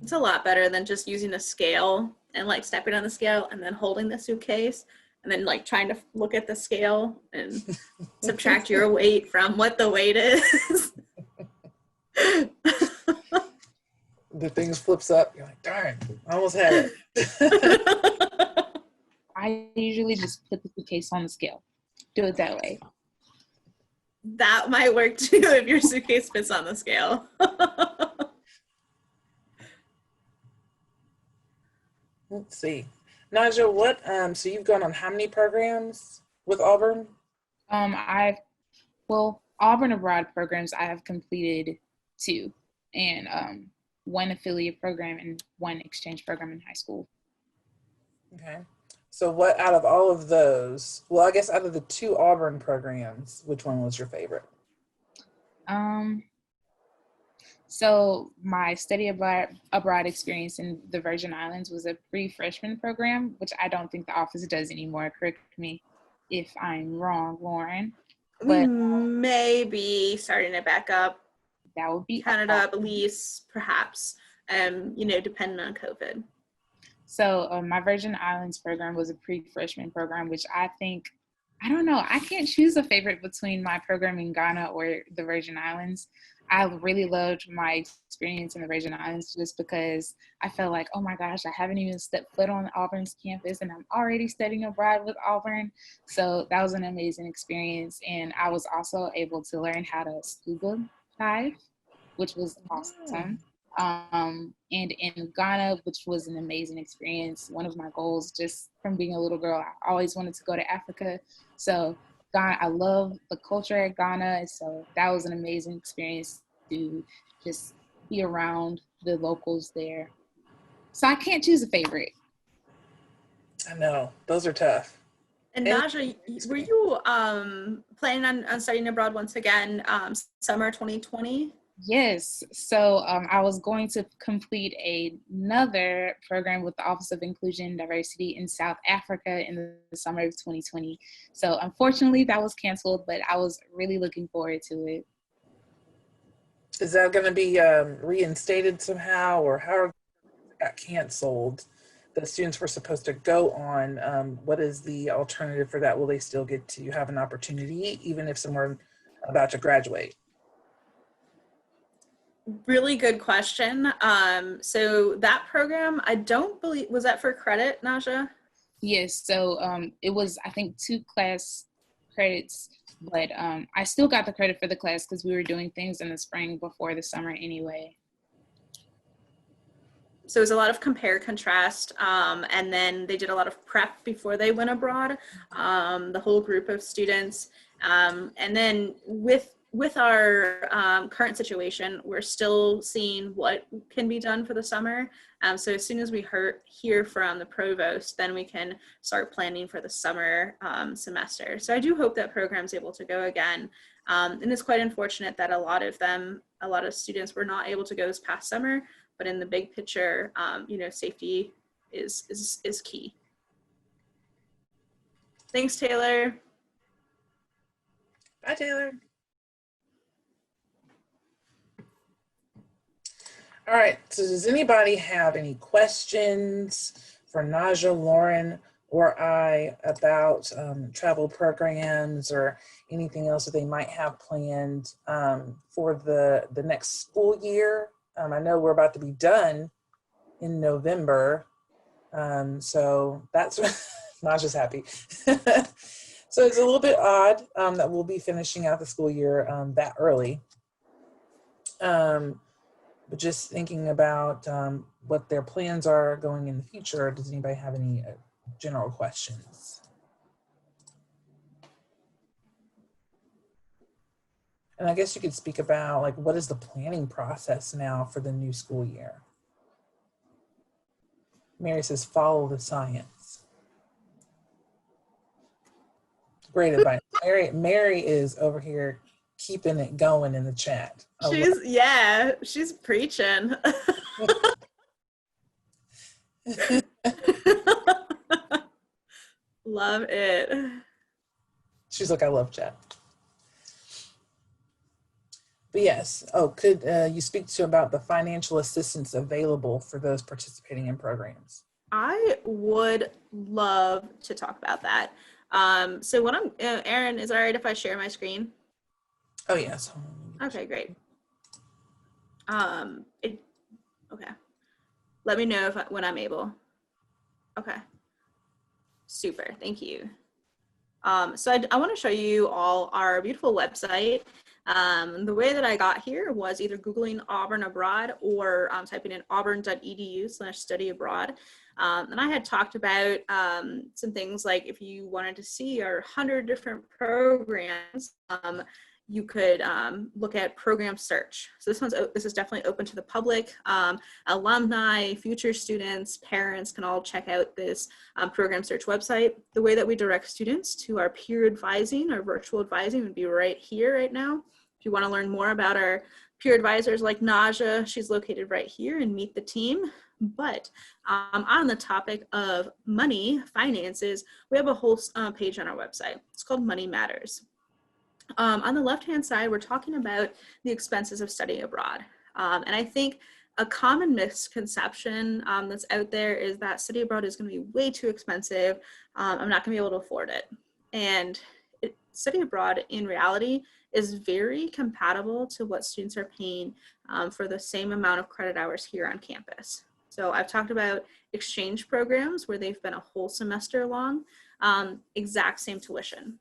It's a lot better than just using a scale and like stepping on the scale and then holding the suitcase and then like trying to look at the scale and subtract your weight from what the weight is. The thing flips up, you're like, darn, I almost had it. I usually just put the suitcase on the scale. Do it that way. That might work too if your suitcase fits on the scale. Let's see. Naja, what, so you've gone on how many programs with Auburn? Auburn Abroad programs, I have completed 2, and 1 affiliate program and 1 exchange program in high school. Okay. So what out of all of those, well, I guess out of the 2 Auburn programs, which one was your favorite? So my study abroad experience in the Virgin Islands was a pre-freshman program, which I don't think the office does anymore. Correct me if I'm wrong, Lauren. But maybe starting it back up. That would be Canada, Belize, perhaps, depending on COVID. So my Virgin Islands program was a pre-freshman program, which I don't know, I can't choose a favorite between my program in Ghana or the Virgin Islands. I really loved my experience in the Virgin Islands just because I felt like, oh my gosh, I haven't even stepped foot on Auburn's campus and I'm already studying abroad with Auburn. So that was an amazing experience. And I was also able to learn how to scuba dive, which was awesome. And in Ghana, which was an amazing experience. One of my goals, just from being a little girl, I always wanted to go to Africa. So Ghana, I love the culture at Ghana. So that was an amazing experience to just be around the locals there. So I can't choose a favorite. I know, those are tough. And Naja, were you planning on studying abroad once again, summer 2020? Yes. So I was going to complete another program with the Office of Inclusion and Diversity in South Africa in the summer of 2020. So unfortunately that was canceled, but I was really looking forward to it. Is that going to be reinstated somehow, or how it got canceled? The students were supposed to go on. What is the alternative for that? Will they still get to have an opportunity, even if someone about to graduate? Really good question. So that program, I don't believe, was that for credit, Naja? Yes, so it was, I think, 2 class credits, but I still got the credit for the class because we were doing things in the spring before the summer anyway. So it was a lot of compare contrast, and then they did a lot of prep before they went abroad, the whole group of students. And then with our current situation, we're still seeing what can be done for the summer. So as soon as we hear from the provost, then we can start planning for the summer semester. So I do hope that program's able to go again. And it's quite unfortunate that a lot of students were not able to go this past summer, but in the big picture, safety is key. Thanks, Taylor. Bye, Taylor. All right, so does anybody have any questions for Naja, Lauren, or I about travel programs or anything else that they might have planned for the next school year? I know we're about to be done in November, so that's Naja's happy. So it's a little bit odd that we'll be finishing out the school year that early. But just thinking about what their plans are going in the future, does anybody have any general questions? And I guess you could speak about like, what is the planning process now for the new school year? Mary says, follow the science. Great advice. Mary is over here keeping it going in the chat. She's preaching. Love it. She's like, I love chat. But yes, could you speak to about the financial assistance available for those participating in programs? I would love to talk about that. So what Aaron, is it all right if I share my screen? Oh, yes. Okay, great. Okay. Let me know when I'm able. Okay. Super, thank you. So I want to show you all our beautiful website. The way that I got here was either Googling Auburn Abroad or typing in auburn.edu/study abroad. And I had talked about some things like if you wanted to see our 100 different programs, you could look at program search. So this is definitely open to the public. Alumni, future students, parents can all check out this program search website. The way that we direct students to our peer advising, our virtual advising would be right here, right now. If you want to learn more about our peer advisors like Naja, she's located right here, and meet the team. But on the topic of money, finances, we have a whole page on our website. It's called Money Matters. On the left-hand side, we're talking about the expenses of studying abroad. And I think a common misconception that's out there is that study abroad is going to be way too expensive. I'm not going to be able to afford it. And study abroad, in reality, is very compatible to what students are paying for the same amount of credit hours here on campus. So I've talked about exchange programs where they've been a whole semester long, exact same tuition.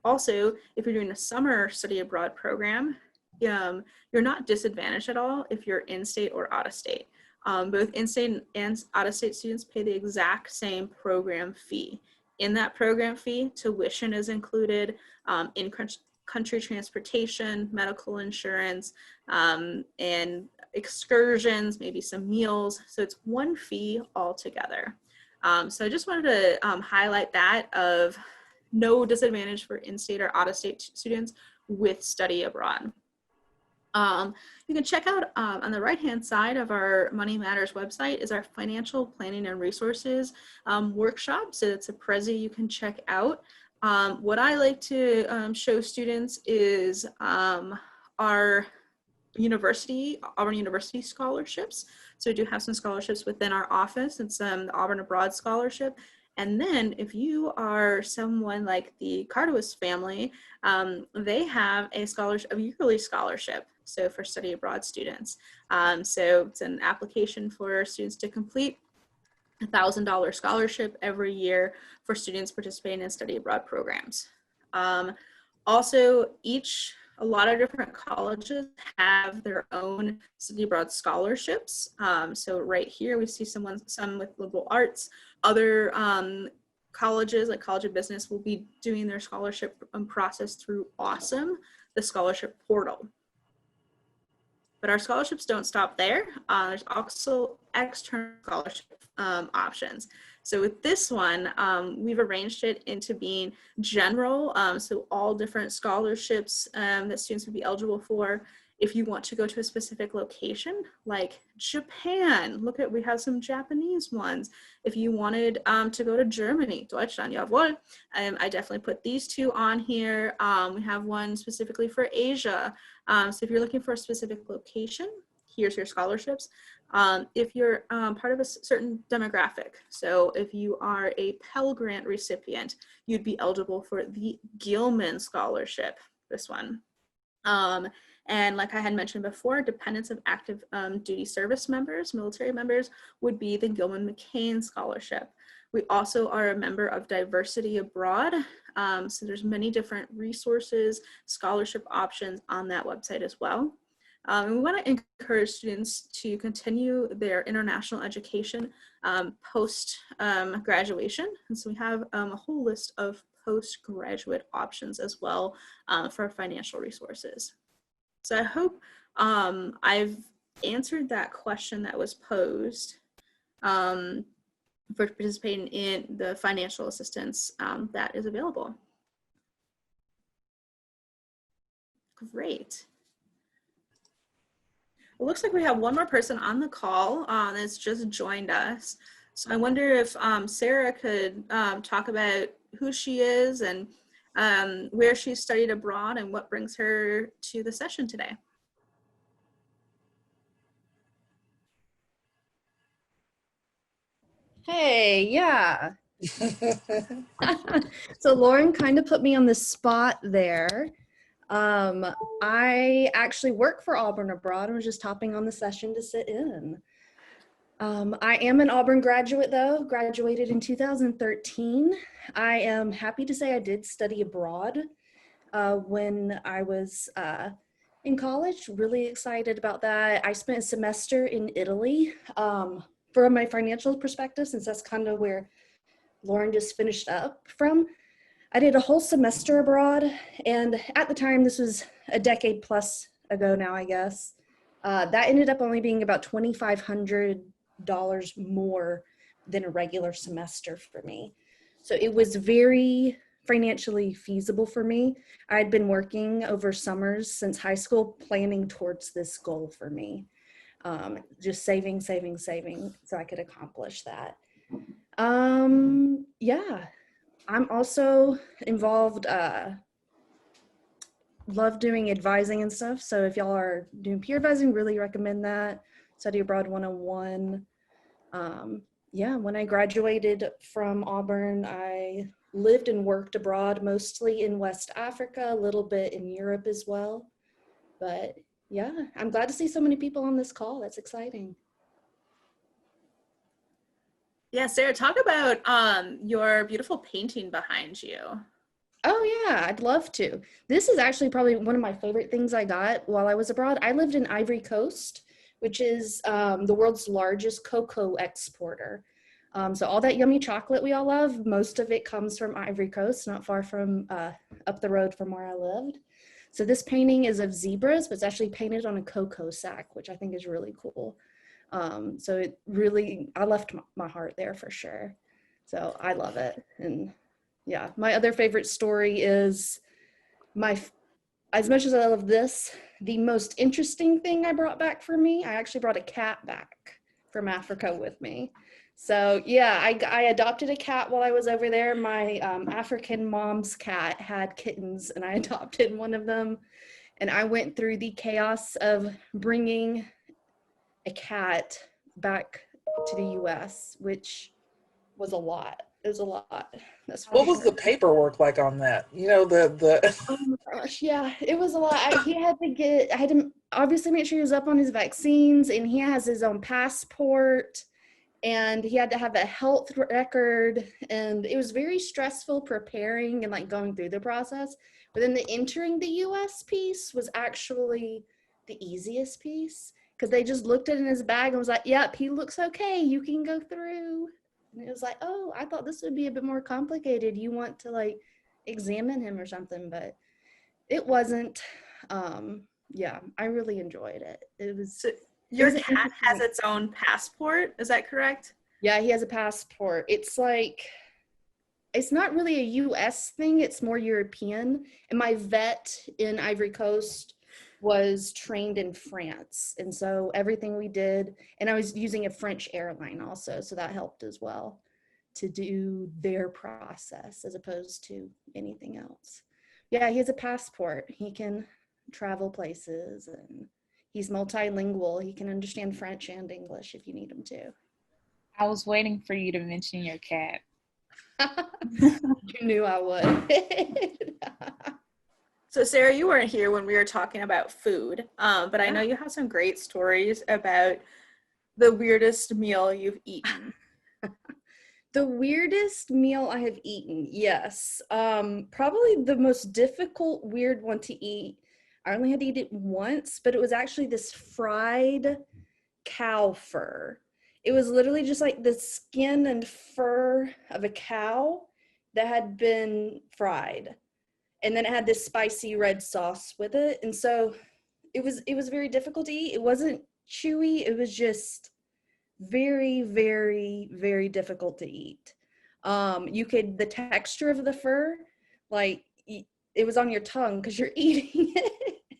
Also, if you're doing a summer study abroad program, you're not disadvantaged at all if you're in-state or out-of-state. Both in-state and out-of-state students pay the exact same program fee. In that program fee, tuition is included, in-country transportation, medical insurance, and excursions, maybe some meals. So it's one fee altogether. So I just wanted to highlight that of no disadvantage for in-state or out-of-state students with study abroad. You can check out on the right-hand side of our Money Matters website is our financial planning and resources workshop. So it's a Prezi you can check out. What I like to show students is our Auburn University scholarships. So we do have some scholarships within our office. It's the Auburn Abroad scholarship. And then if you are someone like the Carduis family, they have a yearly scholarship. So for study abroad students. So it's an application for students to complete, $1,000 scholarship every year for students participating in study abroad programs. Also, a lot of different colleges have their own study abroad scholarships. So right here we see some with liberal arts. Other colleges like College of Business will be doing their scholarship process through Awesome, the scholarship portal. But our scholarships don't stop there. There's also external scholarship options. So with this one, we've arranged it into being general, so all different scholarships that students would be eligible for. If you want to go to a specific location, like Japan, we have some Japanese ones. If you wanted to go to Germany, Deutschland, jawohl, I definitely put these two on here. We have one specifically for Asia. So if you're looking for a specific location, here's your scholarships. If you're part of a certain demographic, so if you are a Pell Grant recipient, you'd be eligible for the Gilman scholarship, this one. And like I had mentioned before, dependents of active duty service members, military members, would be the Gilman Mccain scholarship. We also are a member of Diversity Abroad. So there's many different resources, scholarship options on that website as well. And we want to encourage students to continue their international education post graduation. And so we have a whole list of postgraduate options as well for financial resources. So I hope I've answered that question that was posed for participating in the financial assistance that is available. Great. It looks like we have one more person on the call that's just joined us. So I wonder if Sarah could talk about who she is and where she studied abroad and what brings her to the session today. Hey, yeah. So Lauren kind of put me on the spot there. I actually work for Auburn Abroad and was just hopping on the session to sit in. I am an Auburn graduate though, graduated in 2013. I am happy to say I did study abroad when I was in college, really excited about that. I spent a semester in Italy from my financial perspective, since that's kind of where Lauren just finished up from. I did a whole semester abroad, and at the time, this was a decade plus ago now, I guess, that ended up only being about $2,500 more than a regular semester for me. So it was very financially feasible for me. I'd been working over summers since high school, planning towards this goal for me. Just saving so I could accomplish that. Yeah, I'm also involved, love doing advising and stuff. So if y'all are doing peer advising, really recommend that. Study Abroad 101. Yeah, when I graduated from Auburn, I lived and worked abroad, mostly in West Africa, a little bit in Europe as well. But yeah, I'm glad to see so many people on this call. That's exciting. Yeah, Sarah, talk about your beautiful painting behind you. Oh yeah, I'd love to. This is actually probably one of my favorite things I got while I was abroad. I lived in Ivory Coast, which is the world's largest cocoa exporter. So all that yummy chocolate we all love, most of it comes from Ivory Coast, not far from up the road from where I lived. So this painting is of zebras, but it's actually painted on a cocoa sack, which I think is really cool. So it really, I left my heart there for sure. So I love it. And yeah, my other favorite story is as much as I love this, the most interesting thing I brought back for me, I actually brought a cat back from Africa with me. So yeah, I adopted a cat while I was over there. My African mom's cat had kittens and I adopted one of them. And I went through the chaos of bringing a cat back to the US, which was a lot. It was a lot. That's for What was sure. the paperwork like on that? You know, the Oh my gosh, yeah, it was a lot. I had to obviously make sure he was up on his vaccines, and he has his own passport, and he had to have a health record, and it was very stressful preparing and like going through the process. But then the entering the US piece was actually the easiest piece because they just looked at it in his bag and was like, yep, he looks okay, you can go through. And it was like, oh, I thought this would be a bit more complicated. You want to like examine him or something, but it wasn't. Yeah, I really enjoyed it. So It your was an cat has interesting. its own passport. Is that correct? Yeah, he has a passport. It's like, it's not really a US thing, it's more European. And my vet in Ivory Coast was trained in France. And so everything we did, and I was using a French airline also, so that helped as well to do their process as opposed to anything else. Yeah, he has a passport. He can travel places and he's multilingual. He can understand French and English if you need him to. I was waiting for you to mention your cat. You knew I would. So Sarah, you weren't here when we were talking about food, but I know you have some great stories about the weirdest meal you've eaten. The weirdest meal I have eaten, yes. Probably the most difficult weird one to eat. I only had to eat it once, but it was actually this fried cow fur. It was literally just like the skin and fur of a cow that had been fried. And then it had this spicy red sauce with it. And so it was very difficult to eat. It wasn't chewy, it was just very, very, very difficult to eat. The texture of the fur, like it was on your tongue because you're eating it.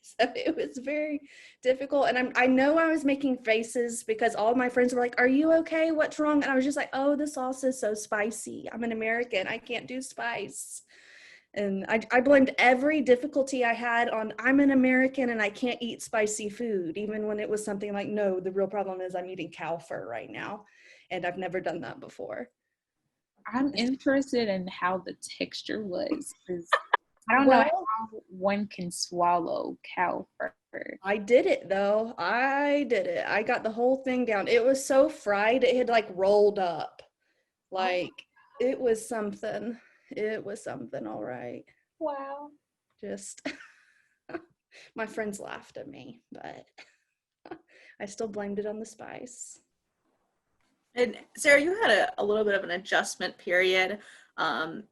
So it was very difficult. And I know I was making faces because all my friends were like, are you okay? What's wrong? And I was just like, oh, the sauce is so spicy. I'm an American. I can't do spice. And I blamed every difficulty I had on I'm an American and I can't eat spicy food, even when it was something like, no, the real problem is I'm eating cow fur right now. And I've never done that before. I'm interested in how the texture was, because I don't know how one can swallow cow fur. I did it though. I did it. I got the whole thing down. It was so fried, it had like rolled up. Like it was something. It was something, all right. Wow. Just my friends laughed at me, but I still blamed it on the spice. And Sarah, you had a little bit of an adjustment period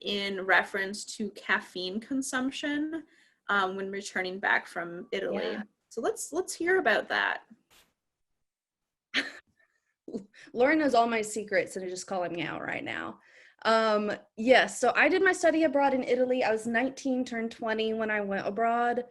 in reference to caffeine consumption when returning back from Italy. Yeah. So let's hear about that. Lauren knows all my secrets and is just calling me out right now. Yes, so I did my study abroad in Italy. I was 19, turned 20 when I went abroad.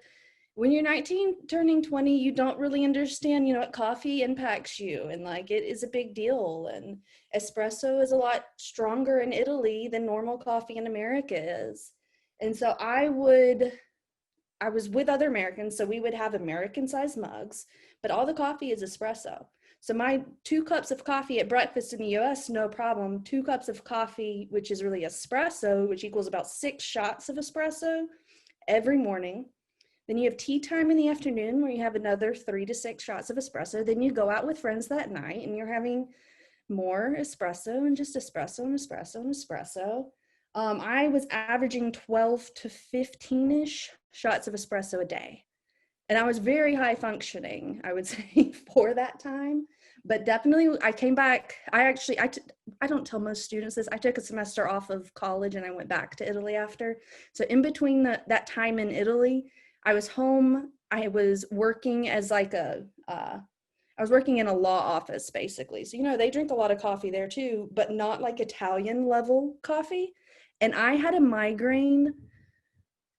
When you're 19, turning 20, you don't really understand, what coffee impacts you. And like, it is a big deal. And espresso is a lot stronger in Italy than normal coffee in America is. And so I was with other Americans, so we would have American-sized mugs, but all the coffee is espresso. So my 2 cups of coffee at breakfast in the US, no problem. 2 cups of coffee, which is really espresso, which equals about 6 shots of espresso every morning. Then you have tea time in the afternoon where you have another 3 to 6 shots of espresso. Then you go out with friends that night and you're having more espresso and just espresso and espresso and espresso. I was averaging 12 to 15-ish shots of espresso a day. And I was very high functioning, I would say, for that time. But definitely, I came back. I don't tell most students this. I took a semester off of college and I went back to Italy after. So in between that time in Italy, I was home. I was working as I was working in a law office, basically. So, they drink a lot of coffee there too, but not like Italian level coffee. And I had a migraine,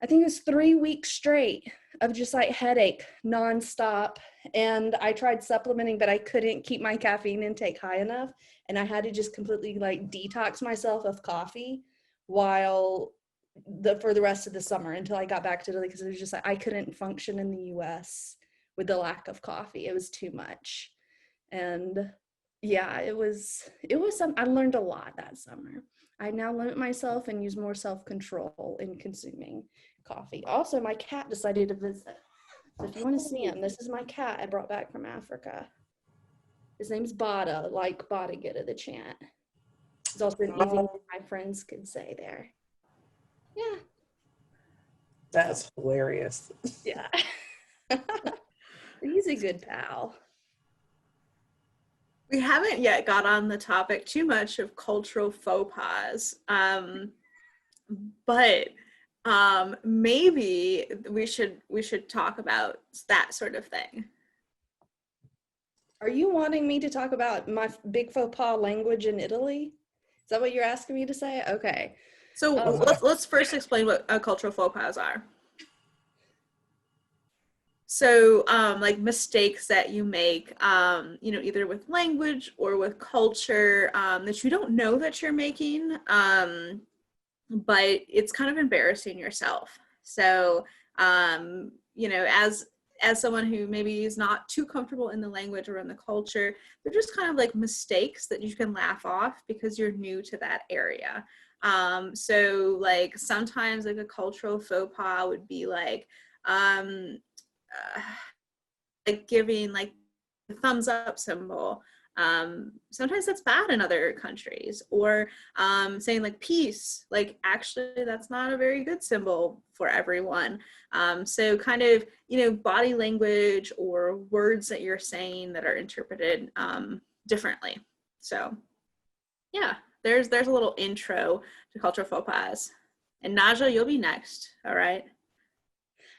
I think it was 3 weeks straight of just like headache nonstop. And I tried supplementing, but I couldn't keep my caffeine intake high enough. And I had to just completely like detox myself of coffee for the rest of the summer until I got back to Italy, because it was just like I couldn't function in the US with the lack of coffee. It was too much. And yeah, it was I learned a lot that summer. I now limit myself and use more self-control in consuming coffee. Also, my cat decided to visit. So if you want to see him, this is my cat I brought back from Africa. His name's Bada, like Bada Gita, the chant. It's also an easy thing my friends could say there. Yeah. That's hilarious. Yeah. He's a good pal. We haven't yet got on the topic too much of cultural faux pas, but maybe we should talk about that sort of thing. Are you wanting me to talk about my big faux pas language in Italy? Is that what you're asking me to say? Okay. So let's first explain what cultural faux pas are. So like mistakes that you make, either with language or with culture that you don't know that you're making, but it's kind of embarrassing yourself. So, as someone who maybe is not too comfortable in the language or in the culture, they're just kind of like mistakes that you can laugh off because you're new to that area. So like sometimes like a cultural faux pas would be like giving like the thumbs up symbol. Sometimes that's bad in other countries, or saying like peace, like actually that's not a very good symbol for everyone. So kind of, body language or words that you're saying that are interpreted differently. So yeah, there's a little intro to cultural faux pas. And Naja, you'll be next, all right?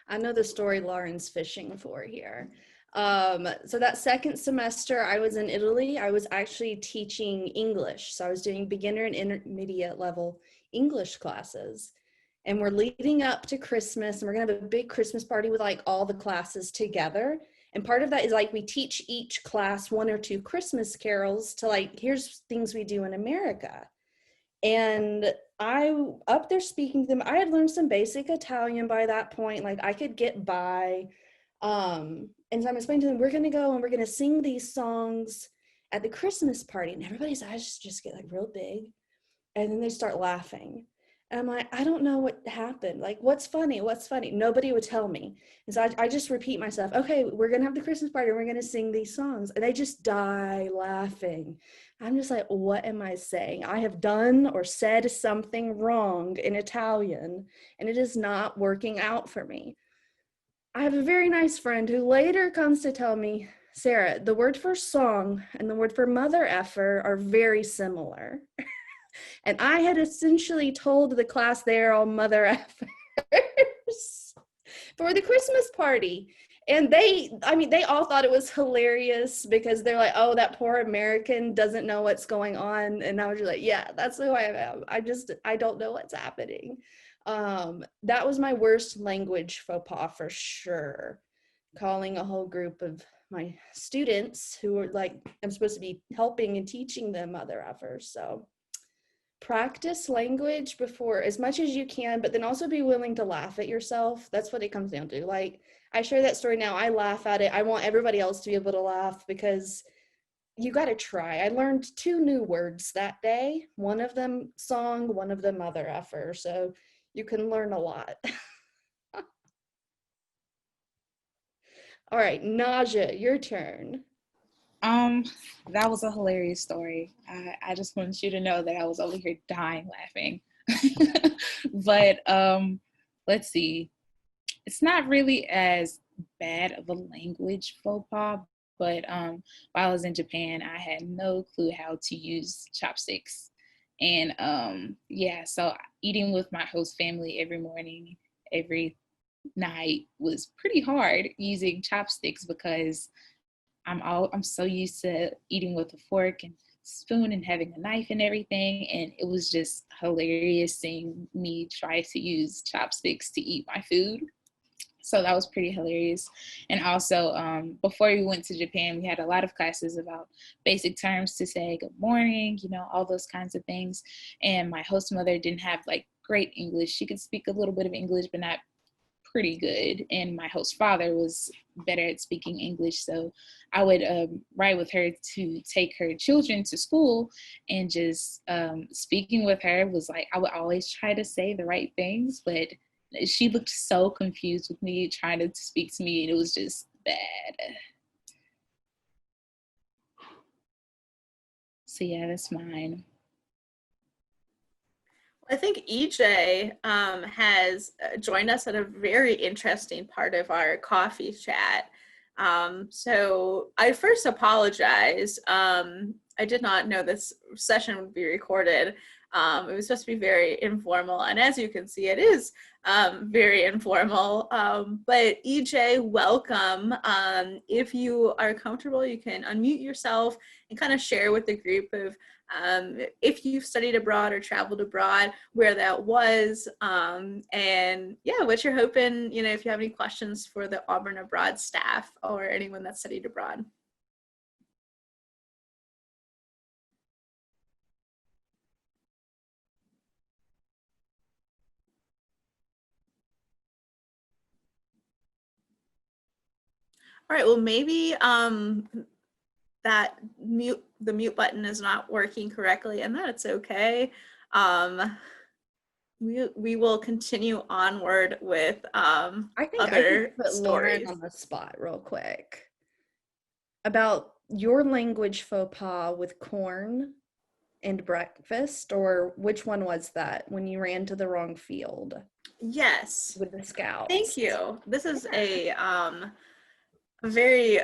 I know the story Lauren's fishing for here. So that second semester I was in Italy, I was actually teaching English. So I was doing beginner and intermediate level English classes. And we're leading up to Christmas, and we're gonna have a big Christmas party with like all the classes together. And part of that is like we teach each class 1 or 2 Christmas carols to like, here's things we do in America. And I up there speaking to them. I had learned some basic Italian by that point, like I could get by. And so I'm explaining to them, we're gonna go and we're gonna sing these songs at the Christmas party, and everybody's eyes just get like real big, and then they start laughing. And I'm like, I don't know what happened. Like, what's funny? What's funny? Nobody would tell me. And so I just repeat myself, okay, we're gonna have the Christmas party and we're gonna sing these songs. And they just die laughing. I'm just like, what am I saying? I have done or said something wrong in Italian, and it is not working out for me. I have a very nice friend who later comes to tell me, Sarah, the word for song and the word for mother effer are very similar. And I had essentially told the class they're all mother effers for the Christmas party. And they all thought it was hilarious because they're like, oh, that poor American doesn't know what's going on. And I was just like, yeah, that's who I am. I don't know what's happening. That was my worst language faux pas for sure. Calling a whole group of my students who were like, I'm supposed to be helping and teaching them mother effers. So practice language before as much as you can, but then also be willing to laugh at yourself. That's what it comes down to. Like, I share that story now. I laugh at it. I want everybody else to be able to laugh because you got to try. I learned 2 new words that day. One of them song, one of them mother effer. So you can learn a lot. All right, Naja, your turn. That was a hilarious story. I just want you to know that I was over here dying laughing. But let's see. It's not really as bad of a language faux pas, but while I was in Japan, I had no clue how to use chopsticks. And so eating with my host family every morning, every night was pretty hard using chopsticks because I'm so used to eating with a fork and spoon and having a knife and everything, and it was just hilarious seeing me try to use chopsticks to eat my food. So that was pretty hilarious. And also, before we went to Japan, we had a lot of classes about basic terms to say good morning, all those kinds of things. And my host mother didn't have like great English. She could speak a little bit of English, but not pretty good, and my host father was better at speaking English, so I would ride with her to take her children to school, and just speaking with her was like, I would always try to say the right things, but she looked so confused with me trying to speak to me, and it was just bad. So yeah, that's mine. I think EJ has joined us at a very interesting part of our coffee chat. So I first apologize. I did not know this session would be recorded. It was supposed to be very informal, and as you can see, it is very informal. But EJ, welcome. If you are comfortable, you can unmute yourself and kind of share with the group of if you've studied abroad or traveled abroad, where that was, and yeah, what you're hoping, if you have any questions for the Auburn Abroad staff or anyone that studied abroad. All right, well, maybe the mute button is not working correctly, and that's okay. We will continue onward with I think I other can put stories. Lauren on the spot real quick about your language faux pas with corn and breakfast, or which one was that when you ran to the wrong field Yes. with the scouts? Thank you. This is a very,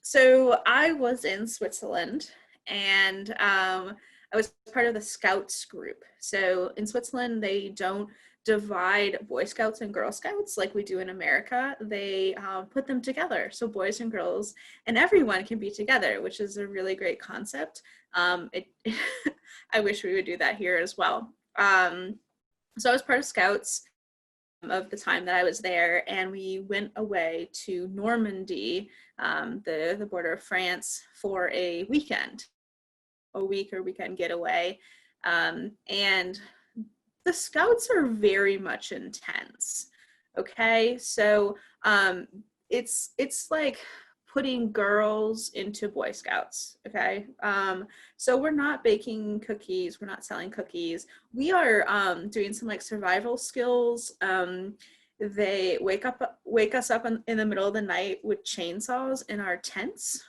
so I was in Switzerland, and I was part of the Scouts group. So in Switzerland, they don't divide Boy Scouts and Girl Scouts like we do in America. They put them together. So boys and girls and everyone can be together, which is a really great concept. I wish we would do that here as well. So I was part of Scouts of the time that I was there, and we went away to Normandy, the border of France, for a week or weekend getaway. And the Scouts are very much intense. Okay, so it's like putting girls into Boy Scouts. Okay, so we're not baking cookies, we're not selling cookies. We are doing some like survival skills. They wake us up in the middle of the night with chainsaws in our tents.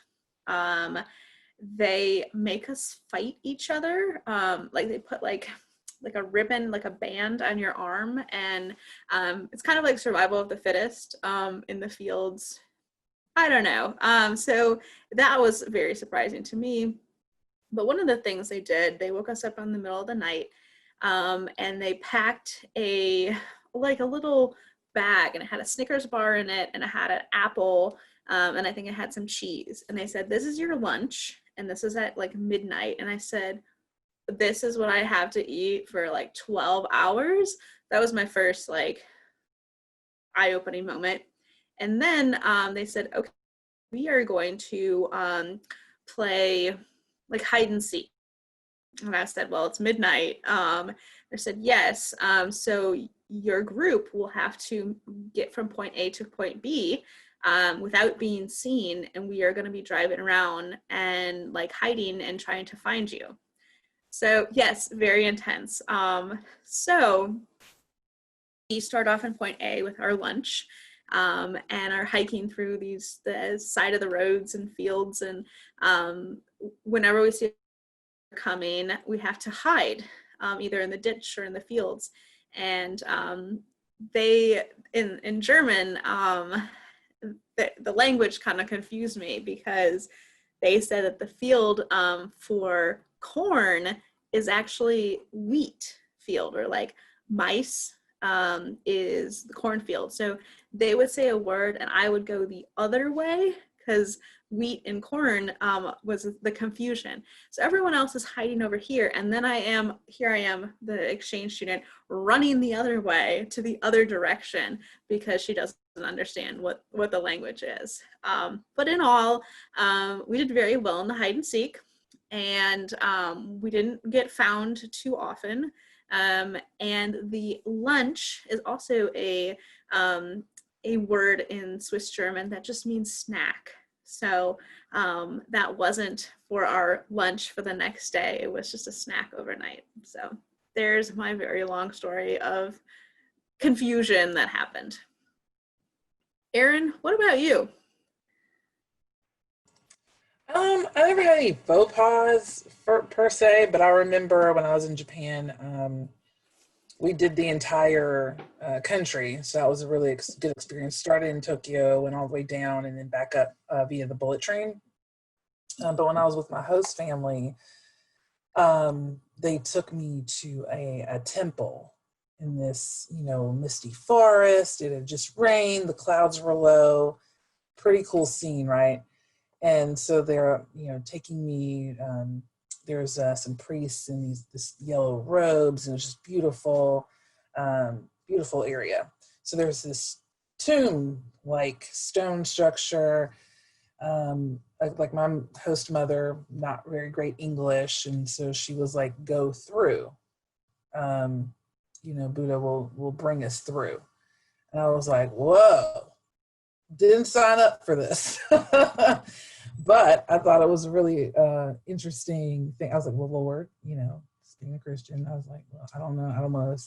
They make us fight each other. Like they put like a ribbon, like a band on your arm, and it's kind of like survival of the fittest in the fields. I don't know. So that was very surprising to me. But one of the things they did, they woke us up in the middle of the night, and they packed a little bag, and it had a Snickers bar in it, and it had an apple, and I think it had some cheese. And they said, "This is your lunch, and this is at like midnight." And I said, "This is what I have to eat for like 12 hours. That was my first like eye-opening moment. And then they said, "Okay, we are going to play like hide and seek." And I said, "Well, it's midnight." They said, "Yes. So your group will have to get from point A to point B without being seen, and we are going to be driving around and like hiding and trying to find you." So yes, very intense. So we start off in point A with our lunch. And are hiking through the side of the roads and fields, and whenever we see it coming, we have to hide either in the ditch or in the fields. And they in German, the language kind of confused me, because they said that the field for corn is actually wheat field, or like mice is the cornfield. So they would say a word and I would go the other way, because wheat and corn was the confusion. So everyone else is hiding over here, and then here I am, the exchange student, running the other way to the other direction, because she doesn't understand what the language is. But in all, we did very well in the hide and seek, and we didn't get found too often. And the lunch is also a word in Swiss German that just means snack. So that wasn't for our lunch for the next day. It was just a snack overnight. So there's my very long story of confusion that happened. Erin, what about you? I never had any faux pas per se, but I remember when I was in Japan, we did the entire country. So that was a really good experience. Started in Tokyo, went all the way down, and then back up via the bullet train. But when I was with my host family, they took me to a temple in this, misty forest. It had just rained. The clouds were low. Pretty cool scene, right? And so they're, taking me, there's some priests in this yellow robes, and it's just beautiful, beautiful area. So there's this tomb-like stone structure, like my host mother, not very great English, and so she was like, go through. Buddha will bring us through. And I was like, whoa, didn't sign up for this. But I thought it was a really interesting thing. I was like, well, Lord, being a Christian, I was like, well, I don't know. I don't want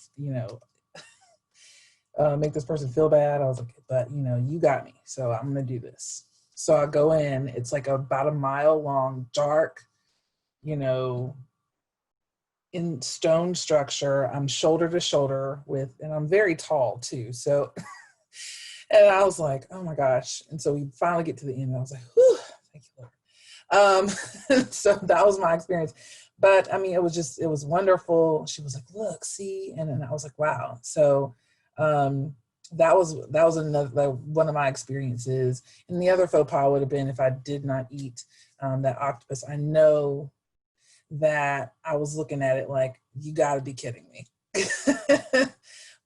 to, make this person feel bad. I was like, but, you got me. So I'm going to do this. So I go in. It's like about a mile long, dark, in stone structure. I'm shoulder to shoulder and I'm very tall too. So, and I was like, oh my gosh. And so we finally get to the end, and I was like, whew, thank you, Lord. So that was my experience. But I mean, it was wonderful. She was like, look, see, and then I was like, wow. So that was another, like, one of my experiences. And the other faux pas would have been if I did not eat that octopus. I know that I was looking at it like, you got to be kidding me.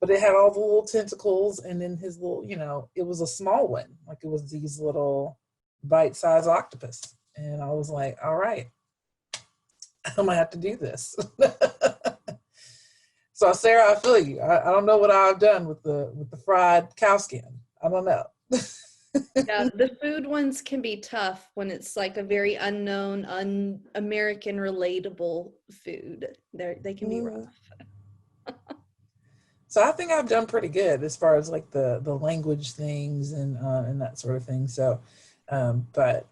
But it had all the little tentacles, and then his little, it was a small one. Like, it was these little bite-sized octopus. And I was like, all right, I'm gonna have to do this. So Sarah, I feel you. I don't know what I've done with the fried cow skin. I don't know. Yeah, the food ones can be tough when it's like a very unknown, un-American relatable food. They can be rough. So I think I've done pretty good as far as like the language things and that sort of thing. So, but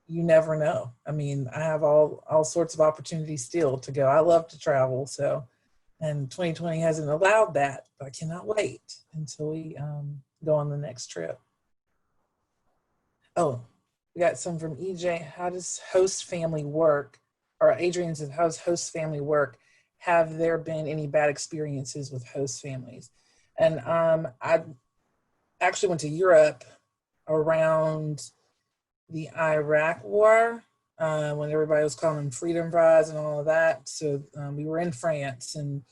you never know. I mean, I have all sorts of opportunities still to go. I love to travel. So, and 2020 hasn't allowed that, but I cannot wait until we go on the next trip. Oh, we got some from EJ. How does host family work? Or Adrian says, how does host family work? Have there been any bad experiences with host families? And I actually went to Europe around the Iraq war, when everybody was calling them freedom fries and all of that. So we were in France, and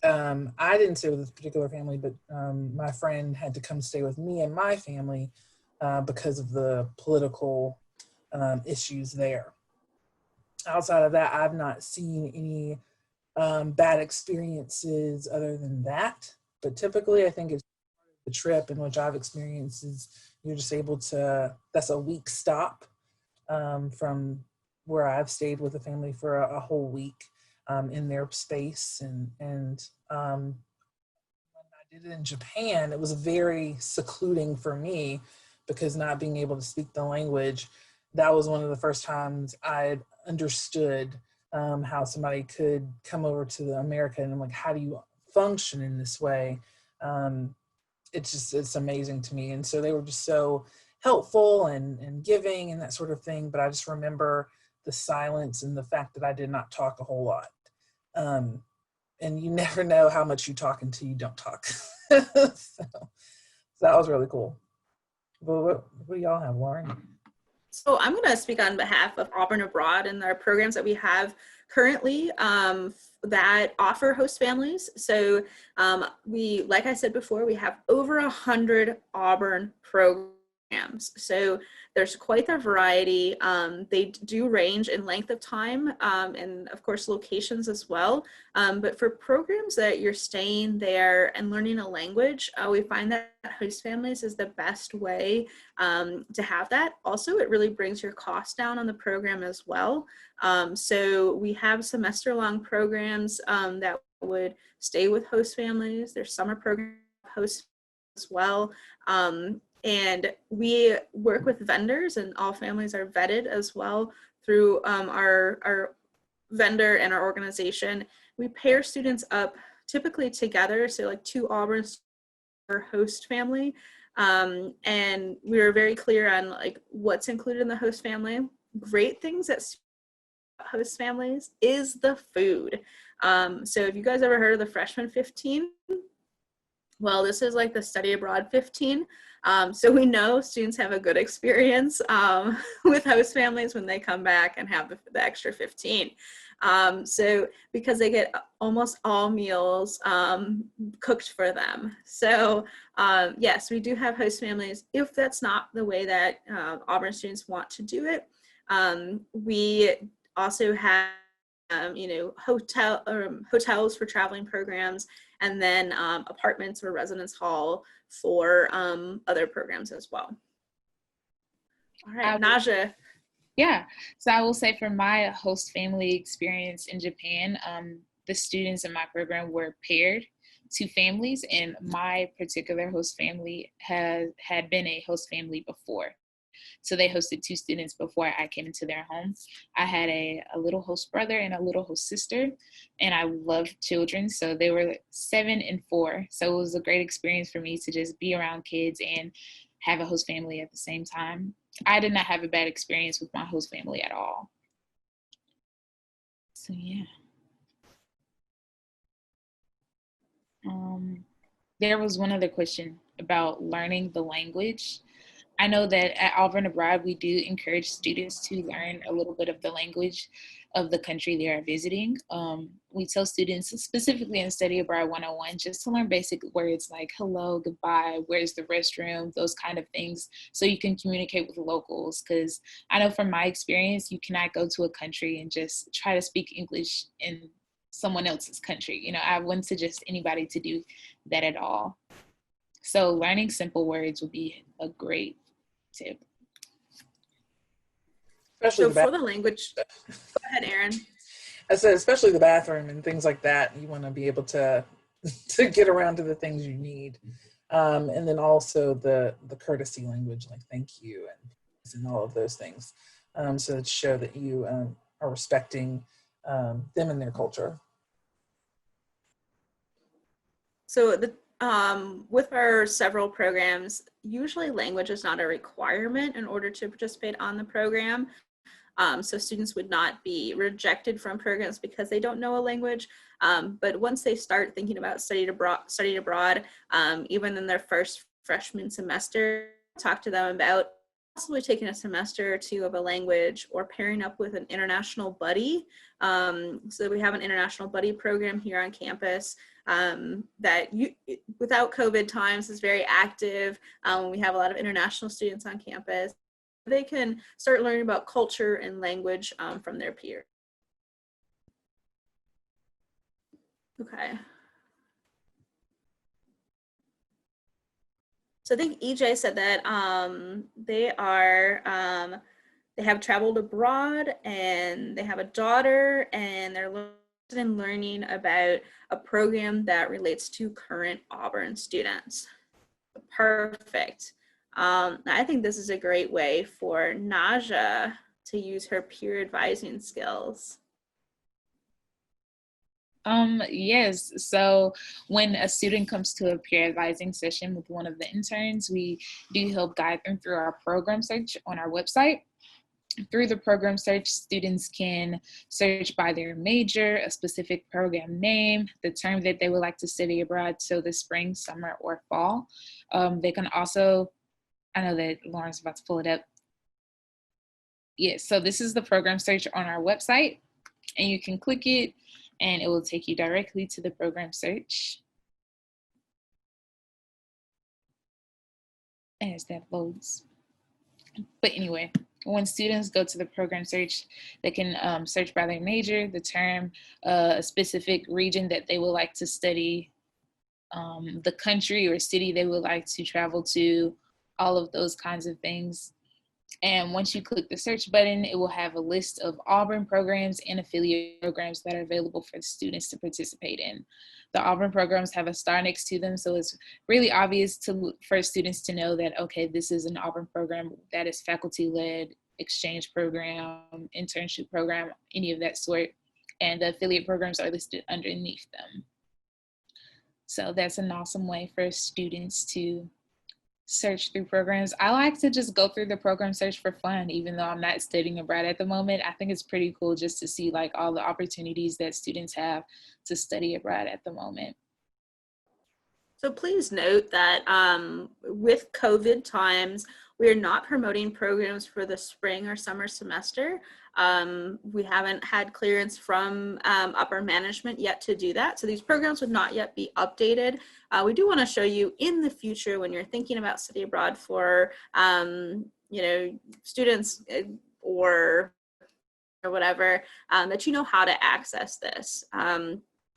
I didn't stay with this particular family, but my friend had to come stay with me and my family because of the political issues there. Outside of that, I've not seen any bad experiences other than that. But typically, I think it's the trip in which I've experienced is you're just able to, that's a week stop from where I've stayed with a family for a whole week in their space. And when I did it in Japan, it was very secluding for me because not being able to speak the language, that was one of the first times I understood how somebody could come over to America, and I'm like, how do you function in this way? It's amazing to me. And so they were just so helpful and giving and that sort of thing. But I just remember the silence and the fact that I did not talk a whole lot. And you never know how much you talk until you don't talk. So that was really cool. But what do y'all have, Lauren? So I'm going to speak on behalf of Auburn Abroad and our programs that we have currently that offer host families. So we, like I said before, we have over 100 Auburn programs programs. So there's quite a variety. They do range in length of time and of course locations as well. But for programs that you're staying there and learning a language, we find that host families is the best way to have that. Also, it really brings your cost down on the program as well. So we have semester-long programs that would stay with host families. There's summer programs host as well. And we work with vendors, and all families are vetted as well through our vendor and our organization. We pair students up typically together, so like 2 Auburn per host family. And we were very clear on like what's included in the host family. Great things that host families is the food. So if you guys ever heard of the freshman 15, well, this is like the study abroad 15. So we know students have a good experience with host families when they come back and have the extra 15. So because they get almost all meals cooked for them. So yes, we do have host families. If that's not the way that Auburn students want to do it, we also have hotels for traveling programs, and then apartments or residence hall for other programs as well. All right, Naja. Yeah, so I will say from my host family experience in Japan, the students in my program were paired to families, and my particular host family had been a host family before. So they hosted 2 students before I came into their home. I had a little host brother and a little host sister, and I loved children. So they were 7 and 4. So it was a great experience for me to just be around kids and have a host family at the same time. I did not have a bad experience with my host family at all. So yeah. There was one other question about learning the language. I know that at Auburn Abroad, we do encourage students to learn a little bit of the language of the country they are visiting. We tell students, specifically in Study Abroad 101, just to learn basic words like hello, goodbye, where's the restroom, those kind of things, so you can communicate with locals. Because I know from my experience, you cannot go to a country and just try to speak English in someone else's country. I wouldn't suggest anybody to do that at all. So learning simple words would be a great tip. Especially so for the language, go ahead, Erin. I said, especially the bathroom and things like that. You want to be able to get around to the things you need, and then also the courtesy language, like thank you and all of those things, so to show that you are respecting them and their culture. So with our several programs, usually language is not a requirement in order to participate on the program. So students would not be rejected from programs because they don't know a language. But once they start thinking about studying abroad, even in their first freshman semester, talk to them about possibly taking a semester or 2 of a language or pairing up with an international buddy. So we have an international buddy program here on campus that without COVID times is very active. We have a lot of international students on campus. They can start learning about culture and language from their peers. Okay. So I think EJ said that they have traveled abroad and they have a daughter, and they're interested in learning about a program that relates to current Auburn students. Perfect. I think this is a great way for Naja to use her peer advising skills. Yes. So when a student comes to a peer advising session with one of the interns, we do help guide them through our program search on our website. Through the program search, students can search by their major, a specific program name, the term that they would like to study abroad, so the spring, summer, or fall. They can also, I know that Lauren's about to pull it up. Yes, so this is the program search on our website, and you can click it, and it will take you directly to the program search. As that loads. But anyway, when students go to the program search, they can search by their major, the term, a specific region that they would like to study, the country or city they would like to travel to, all of those kinds of things. And once you click the search button, it will have a list of Auburn programs and affiliate programs that are available for the students to participate in. The Auburn programs have a star next to them, so it's really obvious for students to know that, okay, this is an Auburn program that is faculty-led, exchange program, internship program, any of that sort. And the affiliate programs are listed underneath them. So that's an awesome way for students to search through programs. I like to just go through the program search for fun, even though I'm not studying abroad at the moment. I think it's pretty cool just to see like all the opportunities that students have to study abroad at the moment. So please note that with COVID times, we are not promoting programs for the spring or summer semester. We haven't had clearance from upper management yet to do that. So these programs would not yet be updated. We do want to show you in the future when you're thinking about study abroad for, students or whatever, that you know how to access this.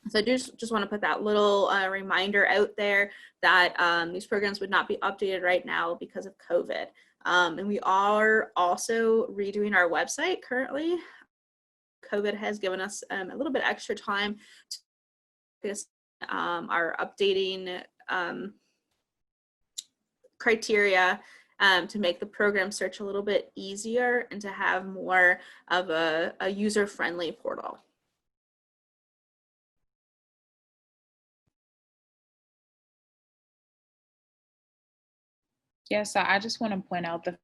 So I just want to put that little reminder out there that these programs would not be updated right now because of COVID. And we are also redoing our website currently. COVID has given us a little bit extra time to focus our updating criteria to make the program search a little bit easier and to have more of a user-friendly portal. Yeah, so I just want to point out the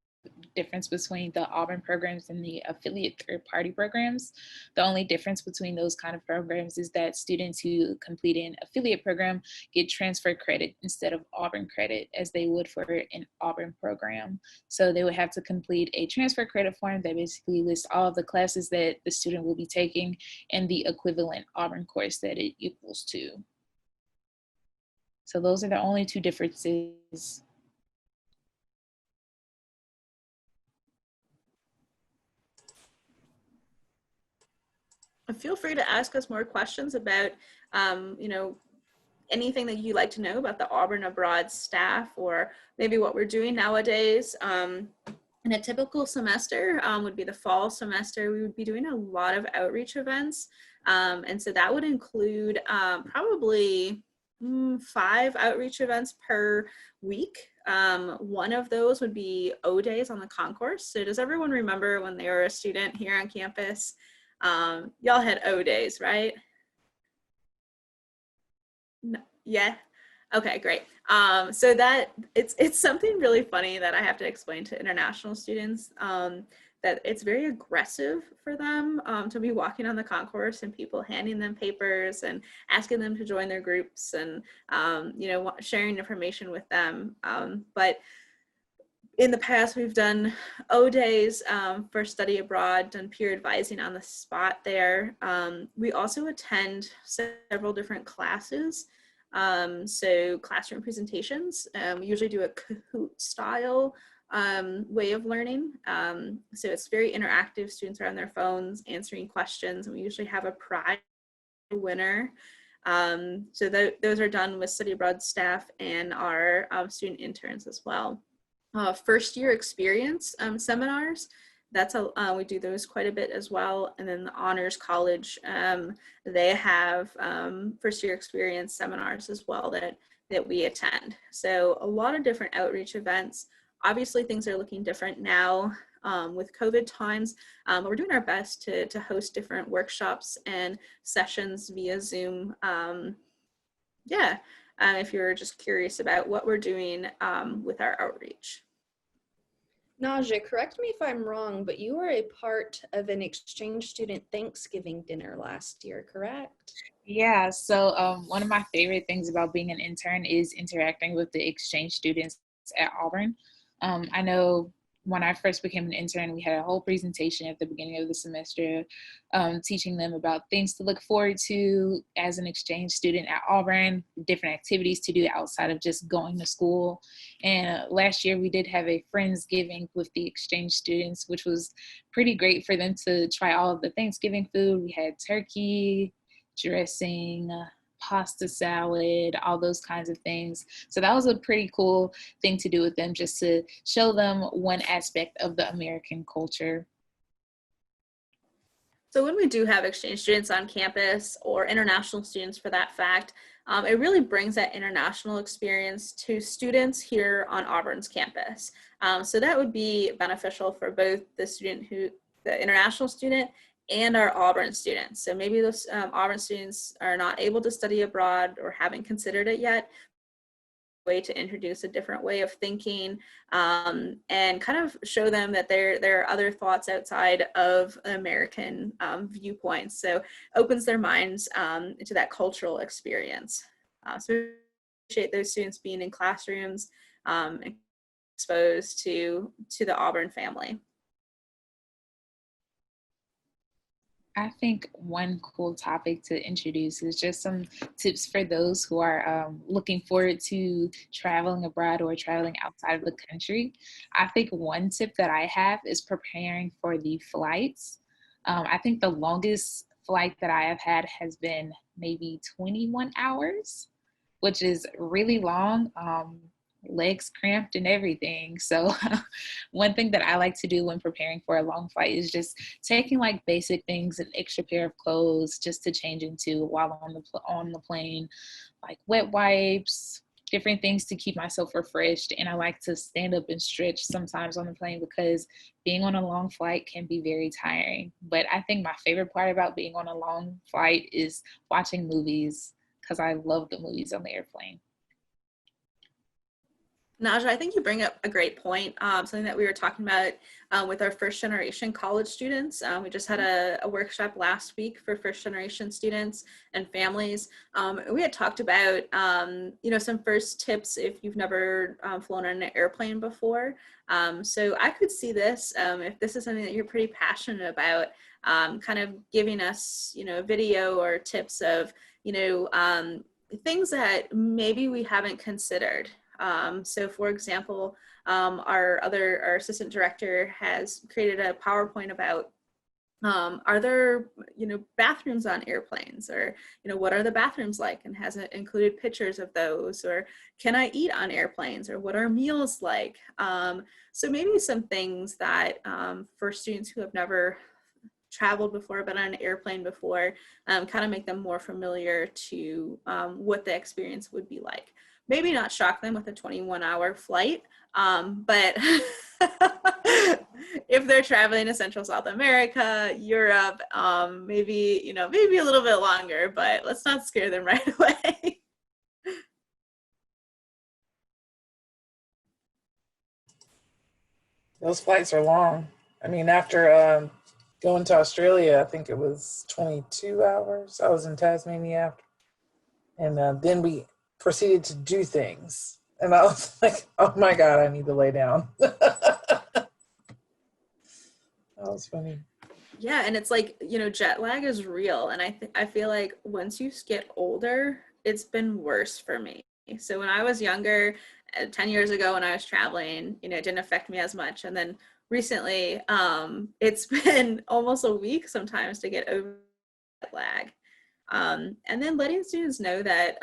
difference between the Auburn programs and the affiliate third-party programs. The only difference between those kind of programs is that students who complete an affiliate program get transfer credit instead of Auburn credit as they would for an Auburn program. So they would have to complete a transfer credit form that basically lists all of the classes that the student will be taking and the equivalent Auburn course that it equals to. So those are the only two differences. Feel free to ask us more questions about, anything that you'd like to know about the Auburn Abroad staff or maybe what we're doing nowadays. In a typical semester would be the fall semester, we would be doing a lot of outreach events. And so that would include probably 5 outreach events per week. One of those would be O days on the concourse. So does everyone remember when they were a student here on campus? Y'all had O days, right? No, yeah. Okay, great. So that it's something really funny that I have to explain to international students, that it's very aggressive for them to be walking on the concourse and people handing them papers and asking them to join their groups and sharing information with them. But in the past, we've done O days for study abroad, done peer advising on the spot there. We also attend several different classes. So classroom presentations, we usually do a Kahoot style way of learning. So it's very interactive. Students are on their phones answering questions, and we usually have a prize winner. So those are done with study abroad staff and our student interns as well. First year experience seminars, we do those quite a bit as well. And then the Honors College, they have first year experience seminars as well that we attend. So a lot of different outreach events. Obviously things are looking different now with COVID times, but we're doing our best to host different workshops and sessions via Zoom. If you're just curious about what we're doing with our outreach. Naja, correct me if I'm wrong, but you were a part of an exchange student Thanksgiving dinner last year, correct? Yeah, so one of my favorite things about being an intern is interacting with the exchange students at Auburn. I know when I first became an intern, we had a whole presentation at the beginning of the semester, teaching them about things to look forward to as an exchange student at Auburn, different activities to do outside of just going to school. And last year we did have a Friendsgiving with the exchange students, which was pretty great for them to try all of the Thanksgiving food. We had turkey, dressing, pasta salad, all those kinds of things. So that was a pretty cool thing to do with them, just to show them one aspect of the American culture. So when we do have exchange students on campus, or international students for that fact, it really brings that international experience to students here on Auburn's campus. So that would be beneficial for both the international student and our Auburn students. So maybe those Auburn students are not able to study abroad or haven't considered it yet. Way to introduce a different way of thinking, and kind of show them that there are other thoughts outside of American viewpoints. So opens their minds to that cultural experience. So we appreciate those students being in classrooms and exposed to the Auburn family. I think one cool topic to introduce is just some tips for those who are looking forward to traveling abroad or traveling outside of the country. I think one tip that I have is preparing for the flights. I think the longest flight that I have had has been maybe 21 hours, which is really long. Legs cramped and everything. So one thing that I like to do when preparing for a long flight is just taking like basic things, an extra pair of clothes just to change into while on the plane, like wet wipes, different things to keep myself refreshed. And I like to stand up and stretch sometimes on the plane, because being on a long flight can be very tiring. But I think my favorite part about being on a long flight is watching movies, because I love the movies on the airplane. Naja, I think you bring up a great point, something that we were talking about with our first generation college students. We just had a workshop last week for first generation students and families. We had talked about, some first tips if you've never flown on an airplane before. So I could see this, if this is something that you're pretty passionate about, kind of giving us, video or tips of, things that maybe we haven't considered. So for example, our assistant director has created a PowerPoint about, are there, bathrooms on airplanes, or, what are the bathrooms like, and has it included pictures of those, or can I eat on airplanes, or what are meals like? So maybe some things that for students who have never traveled before, been on an airplane before, kind of make them more familiar to what the experience would be like. Maybe not shock them with a 21-hour flight, but if they're traveling to Central South America, Europe, maybe a little bit longer, but let's not scare them right away. Those flights are long. I mean, after going to Australia, I think it was 22 hours. I was in Tasmania after. And then we proceeded to do things. And I was like, oh my God, I need to lay down. That was funny. Yeah, and it's like, jet lag is real. And I feel like once you get older, it's been worse for me. So when I was younger, 10 years ago when I was traveling, it didn't affect me as much. And then recently, it's been almost a week sometimes to get over jet lag. And then letting students know that,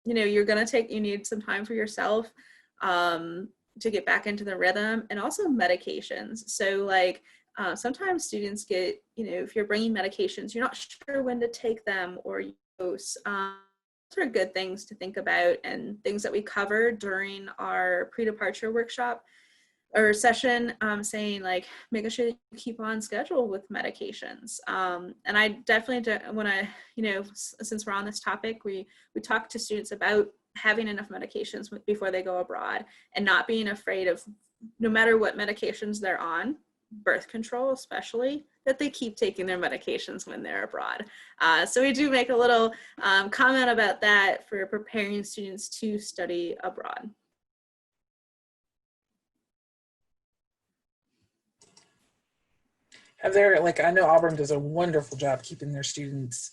you need some time for yourself to get back into the rhythm, and also medications. So like sometimes students get, if you're bringing medications, you're not sure when to take them or use. Those are good things to think about, and things that we covered during our pre-departure workshop or session, saying like making sure that you keep on schedule with medications. And I definitely want to, since we're on this topic, we talk to students about having enough medications before they go abroad, and not being afraid of, no matter what medications they're on, birth control especially, that they keep taking their medications when they're abroad. So we do make a little comment about that for preparing students to study abroad. Have there, like, I know Auburn does a wonderful job keeping their students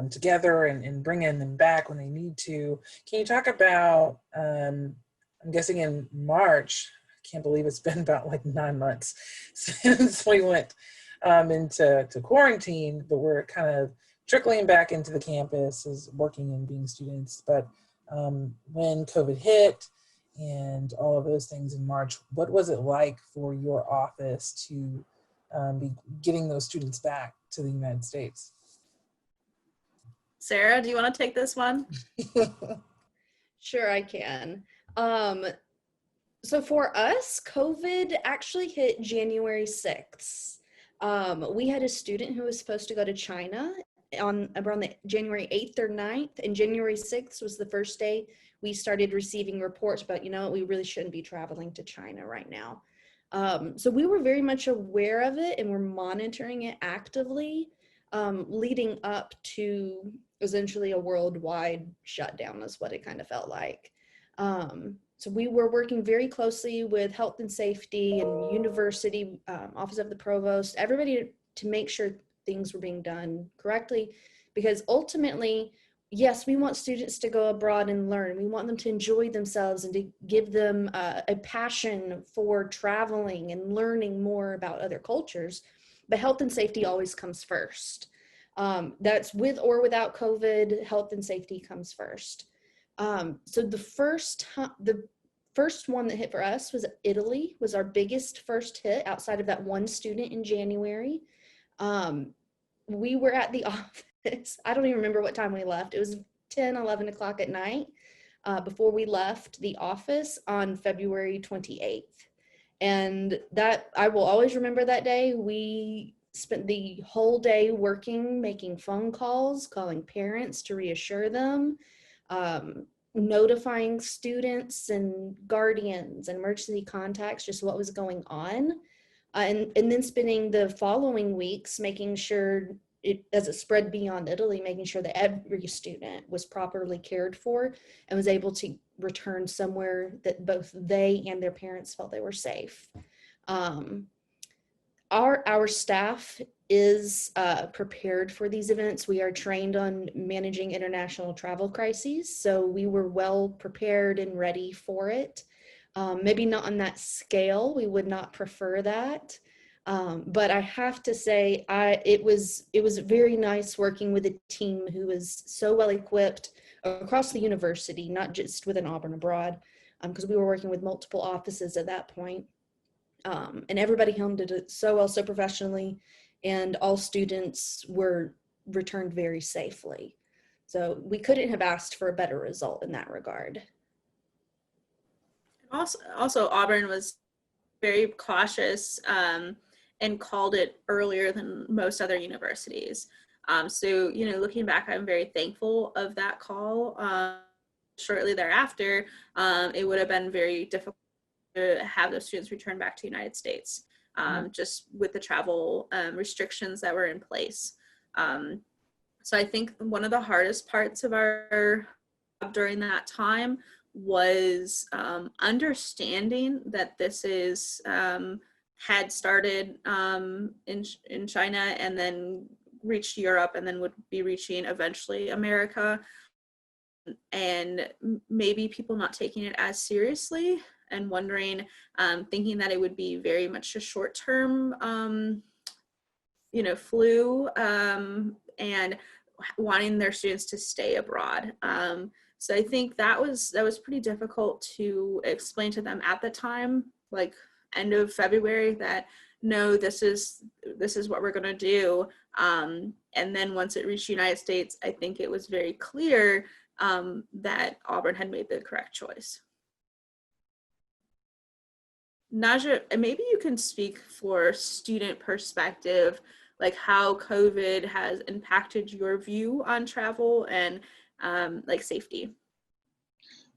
together and bringing them back when they need to. Can you talk about, I'm guessing in March, I can't believe it's been about like 9 months since we went into quarantine, but we're kind of trickling back into the campus as working and being students. But when COVID hit and all of those things in March, what was it like for your office to be getting those students back to the United States? Sarah, do you want to take this one? Sure, I can. So for us, COVID actually hit January 6th. We had a student who was supposed to go to China on around the January 8th or 9th, and January 6th was the first day we started receiving reports about, we really shouldn't be traveling to China right now. So we were very much aware of it and we're monitoring it actively, leading up to essentially a worldwide shutdown is what it kind of felt like. So we were working very closely with health and safety and university, office of the provost, everybody to make sure things were being done correctly, because ultimately, yes, we want students to go abroad and learn. We want them to enjoy themselves and to give them a passion for traveling and learning more about other cultures. But health and safety always comes first. That's with or without COVID, health and safety comes first. So the first one that hit for us was Italy, was our biggest first hit outside of that one student in January. We were at the office. I don't even remember what time we left. It was 10, 11 o'clock at night before we left the office on February 28th. And that, I will always remember that day. We spent the whole day working, making phone calls, calling parents to reassure them, notifying students and guardians and emergency contacts, just what was going on. And then spending the following weeks making sure, as it spread beyond Italy, making sure that every student was properly cared for and was able to return somewhere that both they and their parents felt they were safe. Our staff is prepared for these events. We are trained on managing international travel crises, so we were well prepared and ready for it. Maybe not on that scale, we would not prefer that. But I have to say, it was very nice working with a team who was so well equipped across the university, not just within Auburn Abroad, because we were working with multiple offices at that point. And everybody handled it so well, so professionally, and all students were returned very safely. So we couldn't have asked for a better result in that regard. Also, Auburn was very cautious and called it earlier than most other universities. So, looking back, I'm very thankful of that call. Shortly thereafter, it would have been very difficult to have those students return back to the United States, just with the travel restrictions that were in place. So I think one of the hardest parts of our job during that time was understanding that this is had started in China and then reached Europe and then would be reaching eventually America, and maybe people not taking it as seriously and wondering, thinking that it would be very much a short-term flu, and wanting their students to stay abroad. So I think that was pretty difficult to explain to them at the time, like end of February, that no, this is what we're gonna do. And then once it reached the United States, I think it was very clear that Auburn had made the correct choice. Naja, maybe you can speak for student perspective, like how COVID has impacted your view on travel and like safety.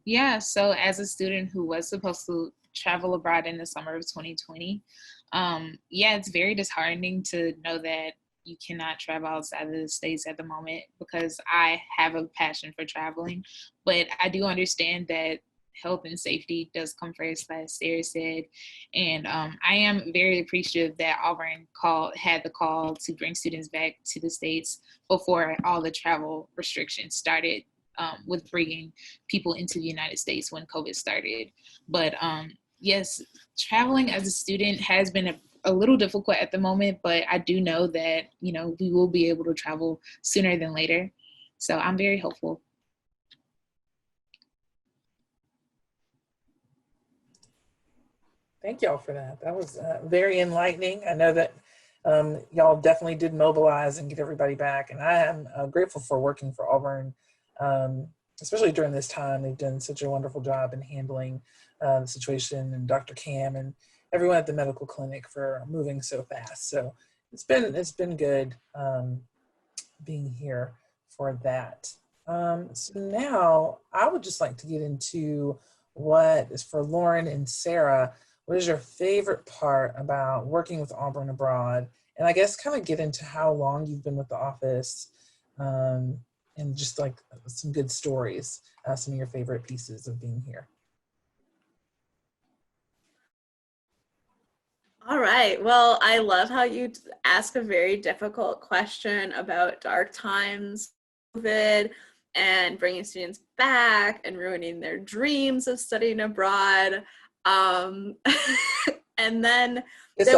Yeah, so as a student who was supposed to travel abroad in the summer of 2020, it's very disheartening to know that you cannot travel outside of the States at the moment, because I have a passion for traveling. But I do understand that health and safety does come first, as Sarah said. And I am very appreciative that Auburn had the call to bring students back to the States before all the travel restrictions started, with bringing people into the United States when COVID started. But yes, traveling as a student has been a little difficult at the moment, but I do know that, we will be able to travel sooner than later. So I'm very hopeful. Thank y'all for that. That was very enlightening. I know that y'all definitely did mobilize and get everybody back. And I am grateful for working for Auburn, especially during this time. They've done such a wonderful job in handling the situation, and Dr. Cam and everyone at the medical clinic for moving so fast. So it's been good being here for that. So now I would just like to get into what is for Lauren and Sarah. What is your favorite part about working with Auburn Abroad? And I guess kind of get into how long you've been with the office, and just like some good stories, some of your favorite pieces of being here. All right. Well, I love how you ask a very difficult question about dark times, COVID, and bringing students back and ruining their dreams of studying abroad. And then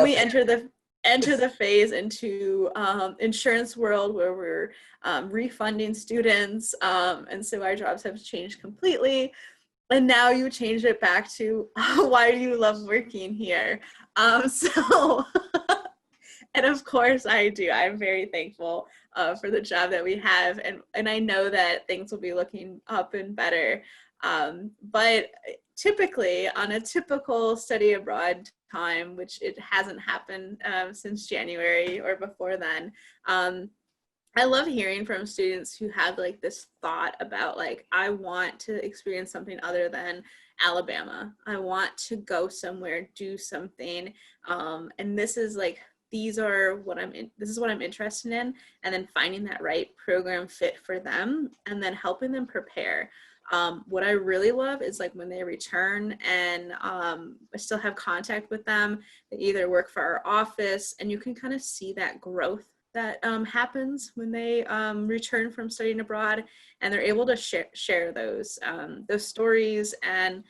we enter the phase into insurance world where we're refunding students, and so our jobs have changed completely. And now you change it back to why do you love working here? And of course I do. I'm very thankful for the job that we have, and I know that things will be looking up and better. But typically, on a typical study abroad time, which it hasn't happened since January or before then, I love hearing from students who have like this thought about like, I want to experience something other than Alabama. I want to go somewhere, do something, and this is what I'm interested in, and then finding that right program fit for them, and then helping them prepare. What I really love is like when they return and I still have contact with them. They either work for our office, and you can kind of see that growth that happens when they return from studying abroad, and they're able to share those stories, and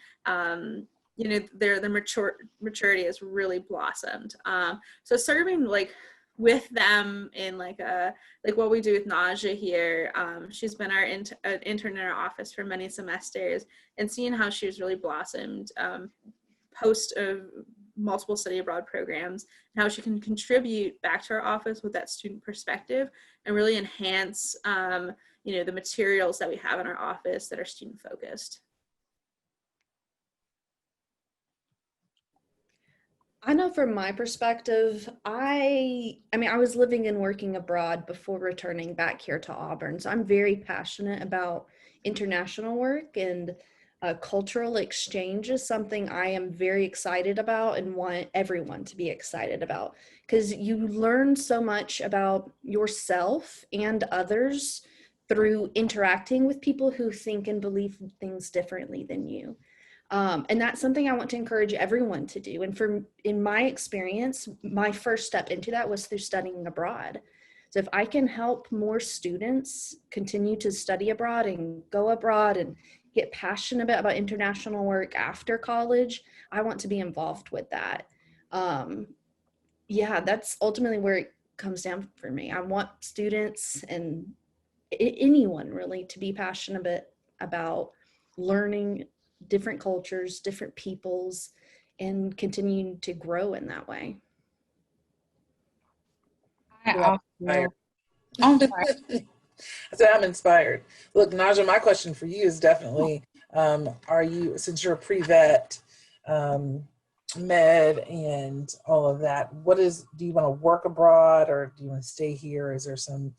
their maturity has really blossomed. So serving like with them in like what we do with Naja here. She's been our intern in our office for many semesters, and seeing how she's really blossomed post of multiple study abroad programs, and how she can contribute back to our office with that student perspective and really enhance the materials that we have in our office that are student focused. I know from my perspective, I was living and working abroad before returning back here to Auburn. So I'm very passionate about international work, and cultural exchange is something I am very excited about and want everyone to be excited about, because you learn so much about yourself and others through interacting with people who think and believe things differently than you. And that's something I want to encourage everyone to do. And in my experience, my first step into that was through studying abroad. So if I can help more students continue to study abroad and go abroad and get passionate about international work after college, I want to be involved with that. That's ultimately where it comes down for me. I want students and anyone really to be passionate about learning different cultures, different peoples, and continuing to grow in that way. I'm inspired. Look, Naja, my question for you is definitely, are you, since you're a pre-vet, med and all of that, do you want to work abroad, or do you want to stay here? Is there some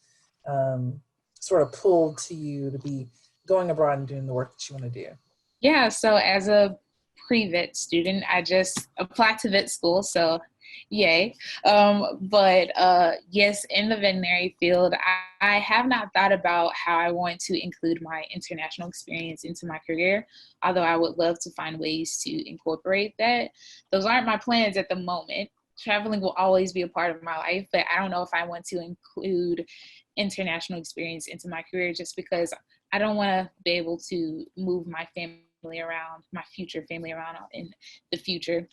sort of pull to you to be going abroad and doing the work that you want to do? Yeah, so as a pre-vet student, I just applied to vet school, so yay. But yes, in the veterinary field, I have not thought about how I want to include my international experience into my career, although I would love to find ways to incorporate that. Those aren't my plans at the moment. Traveling will always be a part of my life, but I don't know if I want to include international experience into my career, just because I don't want to be able to move my family around, my future family around in the future.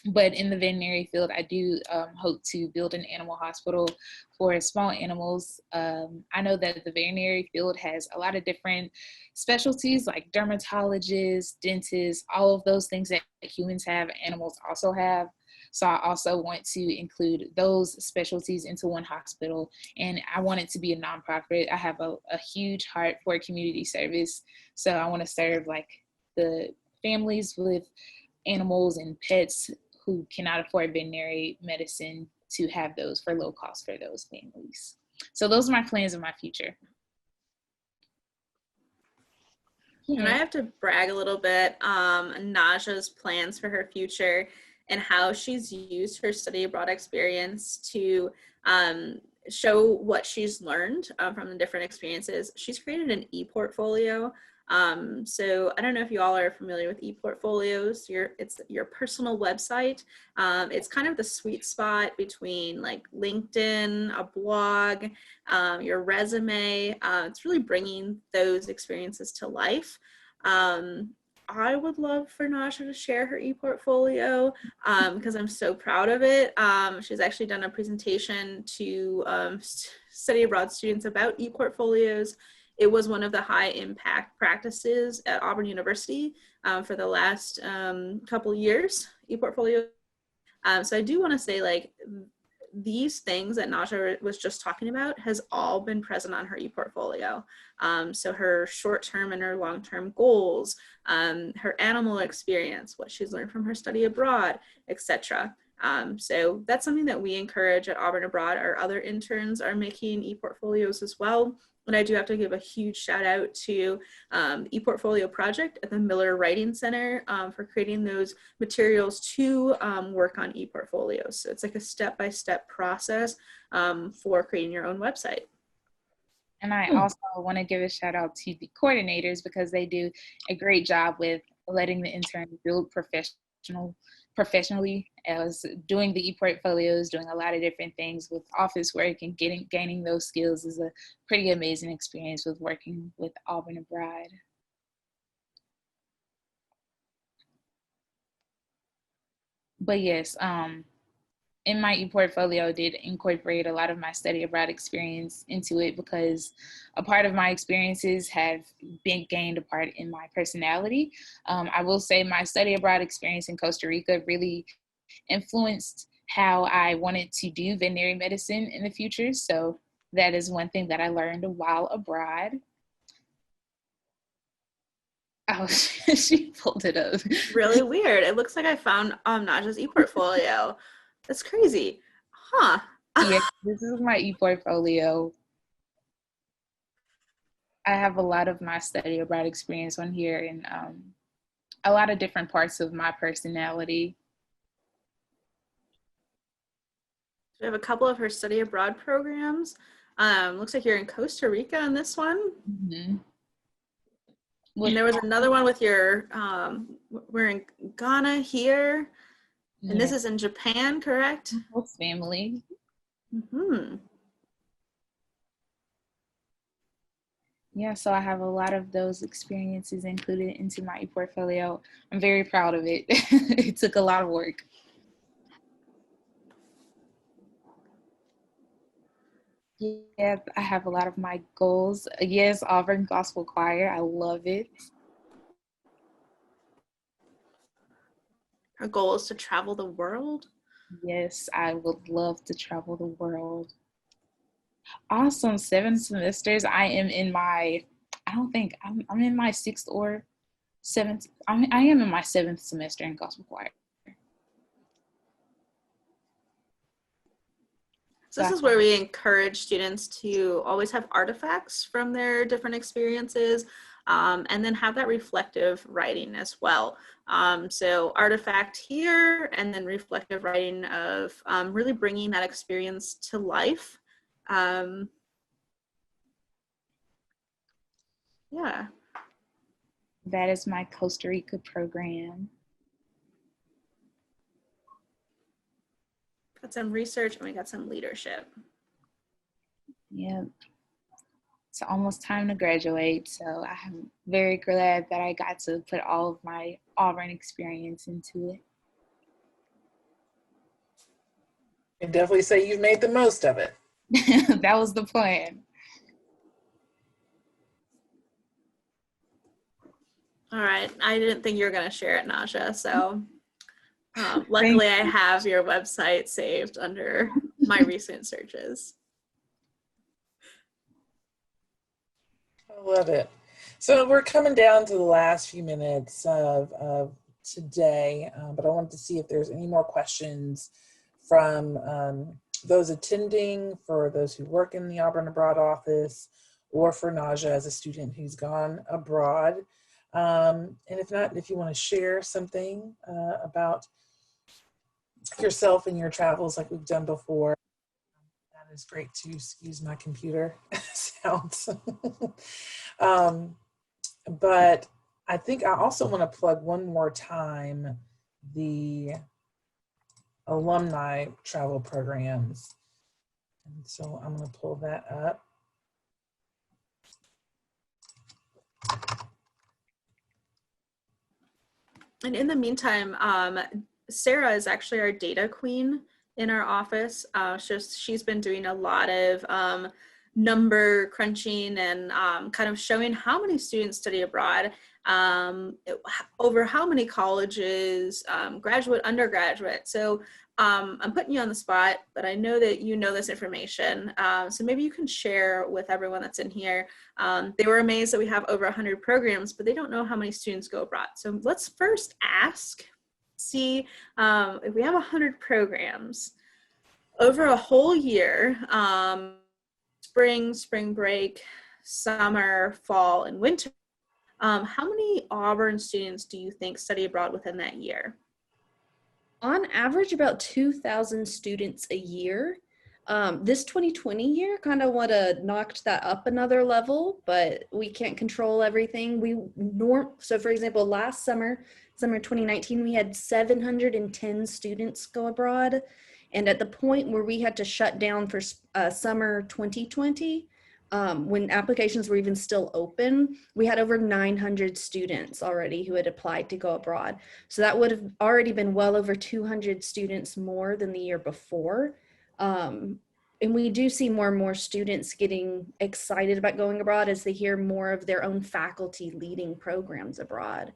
But in the veterinary field, I do hope to build an animal hospital for small animals. I know that the veterinary field has a lot of different specialties like dermatologists, dentists, all of those things that humans have, animals also have. So I also want to include those specialties into one hospital, and I want it to be a nonprofit. I have a huge heart for community service, so I want to serve like the families with animals and pets who cannot afford veterinary medicine to have those for low cost for those families. So those are my plans in my future. And I have to brag a little bit, Naja's plans for her future and how she's used her study abroad experience to show what she's learned from the different experiences. She's created an e-portfolio. So I don't know if you all are familiar with e-portfolios. It's your personal website. It's kind of the sweet spot between like LinkedIn, a blog, your resume. It's really bringing those experiences to life. I would love for Naja to share her e-portfolio because I'm so proud of it. She's actually done a presentation to study abroad students about e-portfolios. It was one of the high impact practices at Auburn University for the last couple years, e-portfolio. So I do want to say, like, these things that Naja was just talking about has all been present on her e-portfolio. So her short-term and her long-term goals, her animal experience, what she's learned from her study abroad, etc. So that's something that we encourage at Auburn Abroad. Our other interns are making e-portfolios as well. And I do have to give a huge shout out to ePortfolio Project at the Miller Writing Center for creating those materials to work on ePortfolios. So it's like a step-by-step process for creating your own website. And I also want to give a shout out to the coordinators because they do a great job with letting the intern build professionally as doing the e-portfolios, doing a lot of different things with office work, and gaining those skills is a pretty amazing experience with working with Auburn Abroad. But yes, in my e-portfolio, I did incorporate a lot of my study abroad experience into it because a part of my experiences have been gained a part in my personality. I will say my study abroad experience in Costa Rica really influenced how I wanted to do veterinary medicine in the future. So that is one thing that I learned while abroad. Oh, she pulled it up. Really weird. It looks like I found Naja's e-portfolio. That's crazy. Huh. Yeah, this is my e-portfolio. I have a lot of my study abroad experience on here and a lot of different parts of my personality. We have a couple of her study abroad programs. Looks like you're in Costa Rica on this one. Mm-hmm. And there was another one with your, we're in Ghana here. And this is in Japan, correct? Whole family. Mm-hmm. Yeah, so I have a lot of those experiences included into my e-portfolio. I'm very proud of it. It took a lot of work. Yeah, I have a lot of my goals. Yes, Auburn Gospel Choir. I love it. Her goal is to travel the world. Yes, I would love to travel the world. Awesome. 7 semesters. I am in my, I don't think, I'm in my 6th or 7th. I am in my 7th semester in gospel choir. So this is where we encourage students to always have artifacts from their different experiences and then have that reflective writing as well. So artifact here and then reflective writing of really bringing that experience to life. Yeah. That is my Costa Rica program. Got some research and we got some leadership. Yeah. It's almost time to graduate, so I'm very glad that I got to put all of my Auburn experience into it. I can definitely say you've made the most of it. That was the plan. All right. I didn't think you were going to share it, Naja. So luckily I have your website saved under my recent searches. I love it. So we're coming down to the last few minutes of today, but I wanted to see if there's any more questions from those attending, for those who work in the Auburn Abroad office, or for Naja as a student who's gone abroad. And if not, if you want to share something about yourself and your travels like we've done before, that is great to excuse my computer sounds. But I think I also want to plug one more time the alumni travel programs. And so I'm going to pull that up. And in the meantime, Sarah is actually our data queen in our office. She's been doing a lot of number crunching and kind of showing how many students study abroad, over how many colleges, graduate, undergraduate. So I'm putting you on the spot, but I know that you know this information. So maybe you can share with everyone that's in here. They were amazed that we have over 100 programs, but they don't know how many students go abroad. So let's first see if we have 100 programs over a whole year, spring break, summer, fall, and winter. How many Auburn students do you think study abroad within that year? On average, about 2,000 students a year. This 2020 year kind of would have knocked that up another level, but we can't control everything. So for example, last summer 2019, we had 710 students go abroad. And at the point where we had to shut down for summer 2020, when applications were even still open, we had over 900 students already who had applied to go abroad. So that would have already been well over 200 students more than the year before. And we do see more and more students getting excited about going abroad as they hear more of their own faculty leading programs abroad.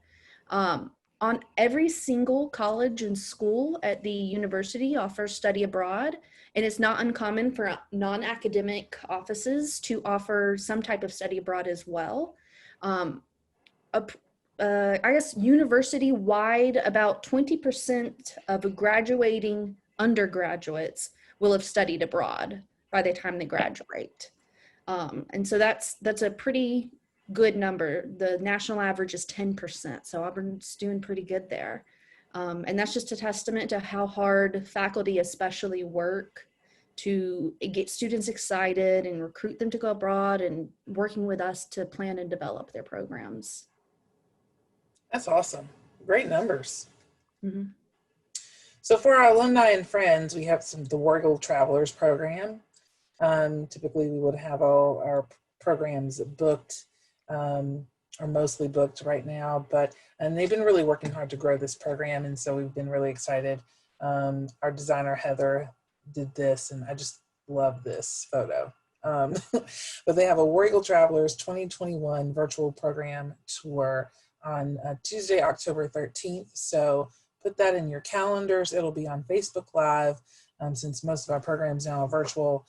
On every single college and school at the university offers study abroad, and it's not uncommon for non-academic offices to offer some type of study abroad as well. I guess university-wide, about 20% of graduating undergraduates will have studied abroad by the time they graduate. And so that's a pretty good number. The national average is 10%, so Auburn's doing pretty good there. And that's just a testament to how hard faculty especially work to get students excited and recruit them to go abroad, and working with us to plan and develop their programs. That's awesome. Great numbers. Mm-hmm. So for our alumni and friends, we have the Wargle Travelers program. Typically, we would have all our programs booked, or mostly booked right now, and they've been really working hard to grow this program, and so we've been really excited. Our designer, Heather, did this, and I just love this photo. But they have a Wargle Travelers 2021 virtual program tour on Tuesday, October 13th. So put that in your calendars. It'll be on Facebook Live. Since most of our programs now are virtual,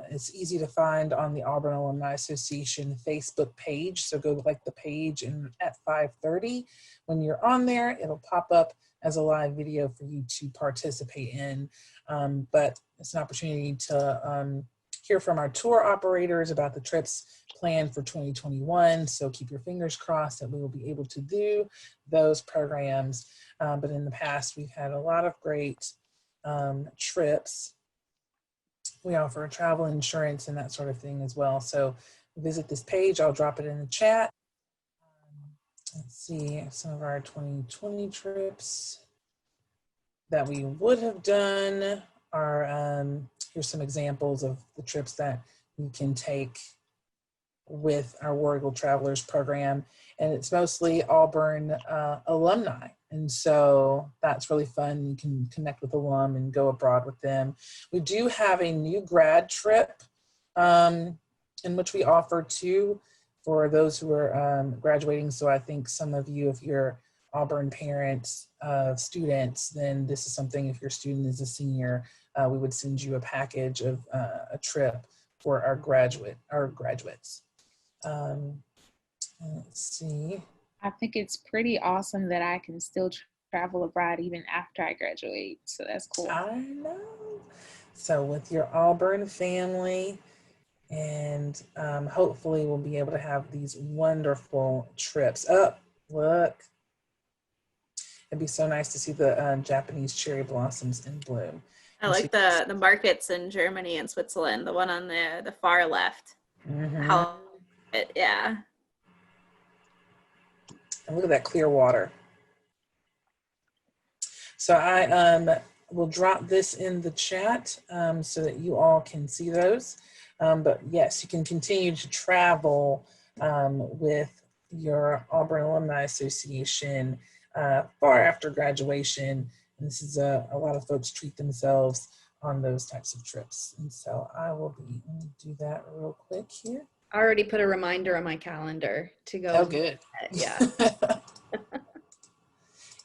it's easy to find on the Auburn Alumni Association Facebook page. So go like the page and at 5:30. When you're on there, it'll pop up as a live video for you to participate in. But it's an opportunity to hear from our tour operators about the trips planned for 2021. So keep your fingers crossed that we will be able to do those programs. But in the past, we've had a lot of great trips. We offer travel insurance and that sort of thing as well. So visit this page. I'll drop it in the chat. Let's see some of our 2020 trips that we would have done are, here's some examples of the trips that you can take with our War Eagle Travelers program. And it's mostly Auburn alumni. And so that's really fun. You can connect with alum and go abroad with them. We do have a new grad trip in which we offer too for those who are graduating. So I think some of you, if you're Auburn parents of students, then this is something, if your student is a senior, we would send you a package of a trip for our graduates. Let's see. I think it's pretty awesome that I can still travel abroad even after I graduate. So that's cool. I know. So with your Auburn family, and hopefully we'll be able to have these wonderful trips. Oh, look. It'd be so nice to see the Japanese cherry blossoms in bloom. I like the markets in Germany and Switzerland, the one on the far left. Mm-hmm. Yeah. And look at that clear water. So I will drop this in the chat so that you all can see those. But yes, you can continue to travel with your Auburn Alumni Association far after graduation. And this is a lot of folks treat themselves on those types of trips. And so I will let me do that real quick here. I already put a reminder on my calendar to go. Oh, good. Yeah.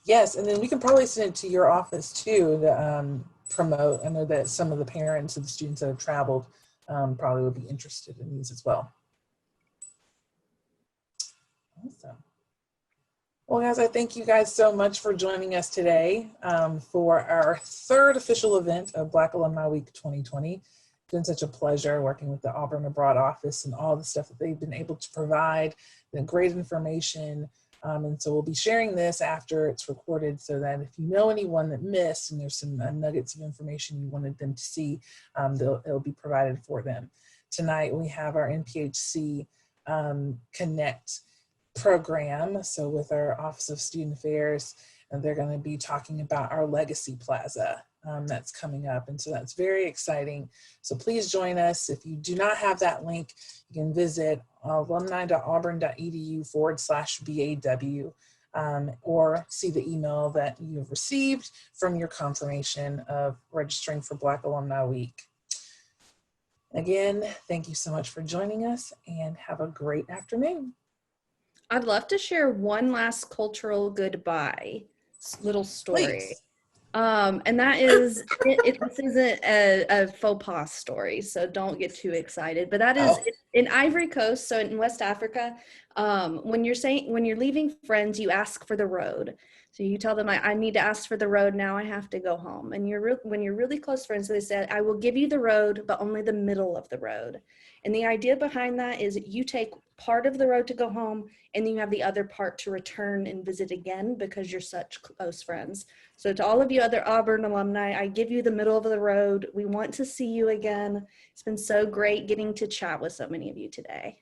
Yes, and then we can probably send it to your office too to promote. I know that some of the parents of the students that have traveled probably would be interested in these as well. Awesome. Well, guys, I thank you guys so much for joining us today for our third official event of Black Alumni Week 2020. It's been such a pleasure working with the Auburn Abroad office and all the stuff that they've been able to provide, the great information. And so we'll be sharing this after it's recorded so that if you know anyone that missed and there's some nuggets of information you wanted them to see, it'll be provided for them. Tonight we have our NPHC Connect program. So with our Office of Student Affairs, and they're going to be talking about our Legacy Plaza that's coming up. And so that's very exciting. So please join us. If you do not have that link, you can visit alumni.auburn.edu/BAW or see the email that you've received from your confirmation of registering for Black Alumni Week. Again, thank you so much for joining us and have a great afternoon. I'd love to share one last cultural goodbye little story. Please. And that is, this isn't a faux pas story, so don't get too excited. But that is in Ivory Coast, so in West Africa. When you're leaving friends, you ask for the road. So you tell them, I need to ask for the road now. I have to go home. And when you're really close friends, they say, I will give you the road, but only the middle of the road. And the idea behind that is you take part of the road to go home, and then you have the other part to return and visit again because you're such close friends. So to all of you other Auburn alumni, I give you the middle of the road. We want to see you again. It's been so great getting to chat with so many of you today.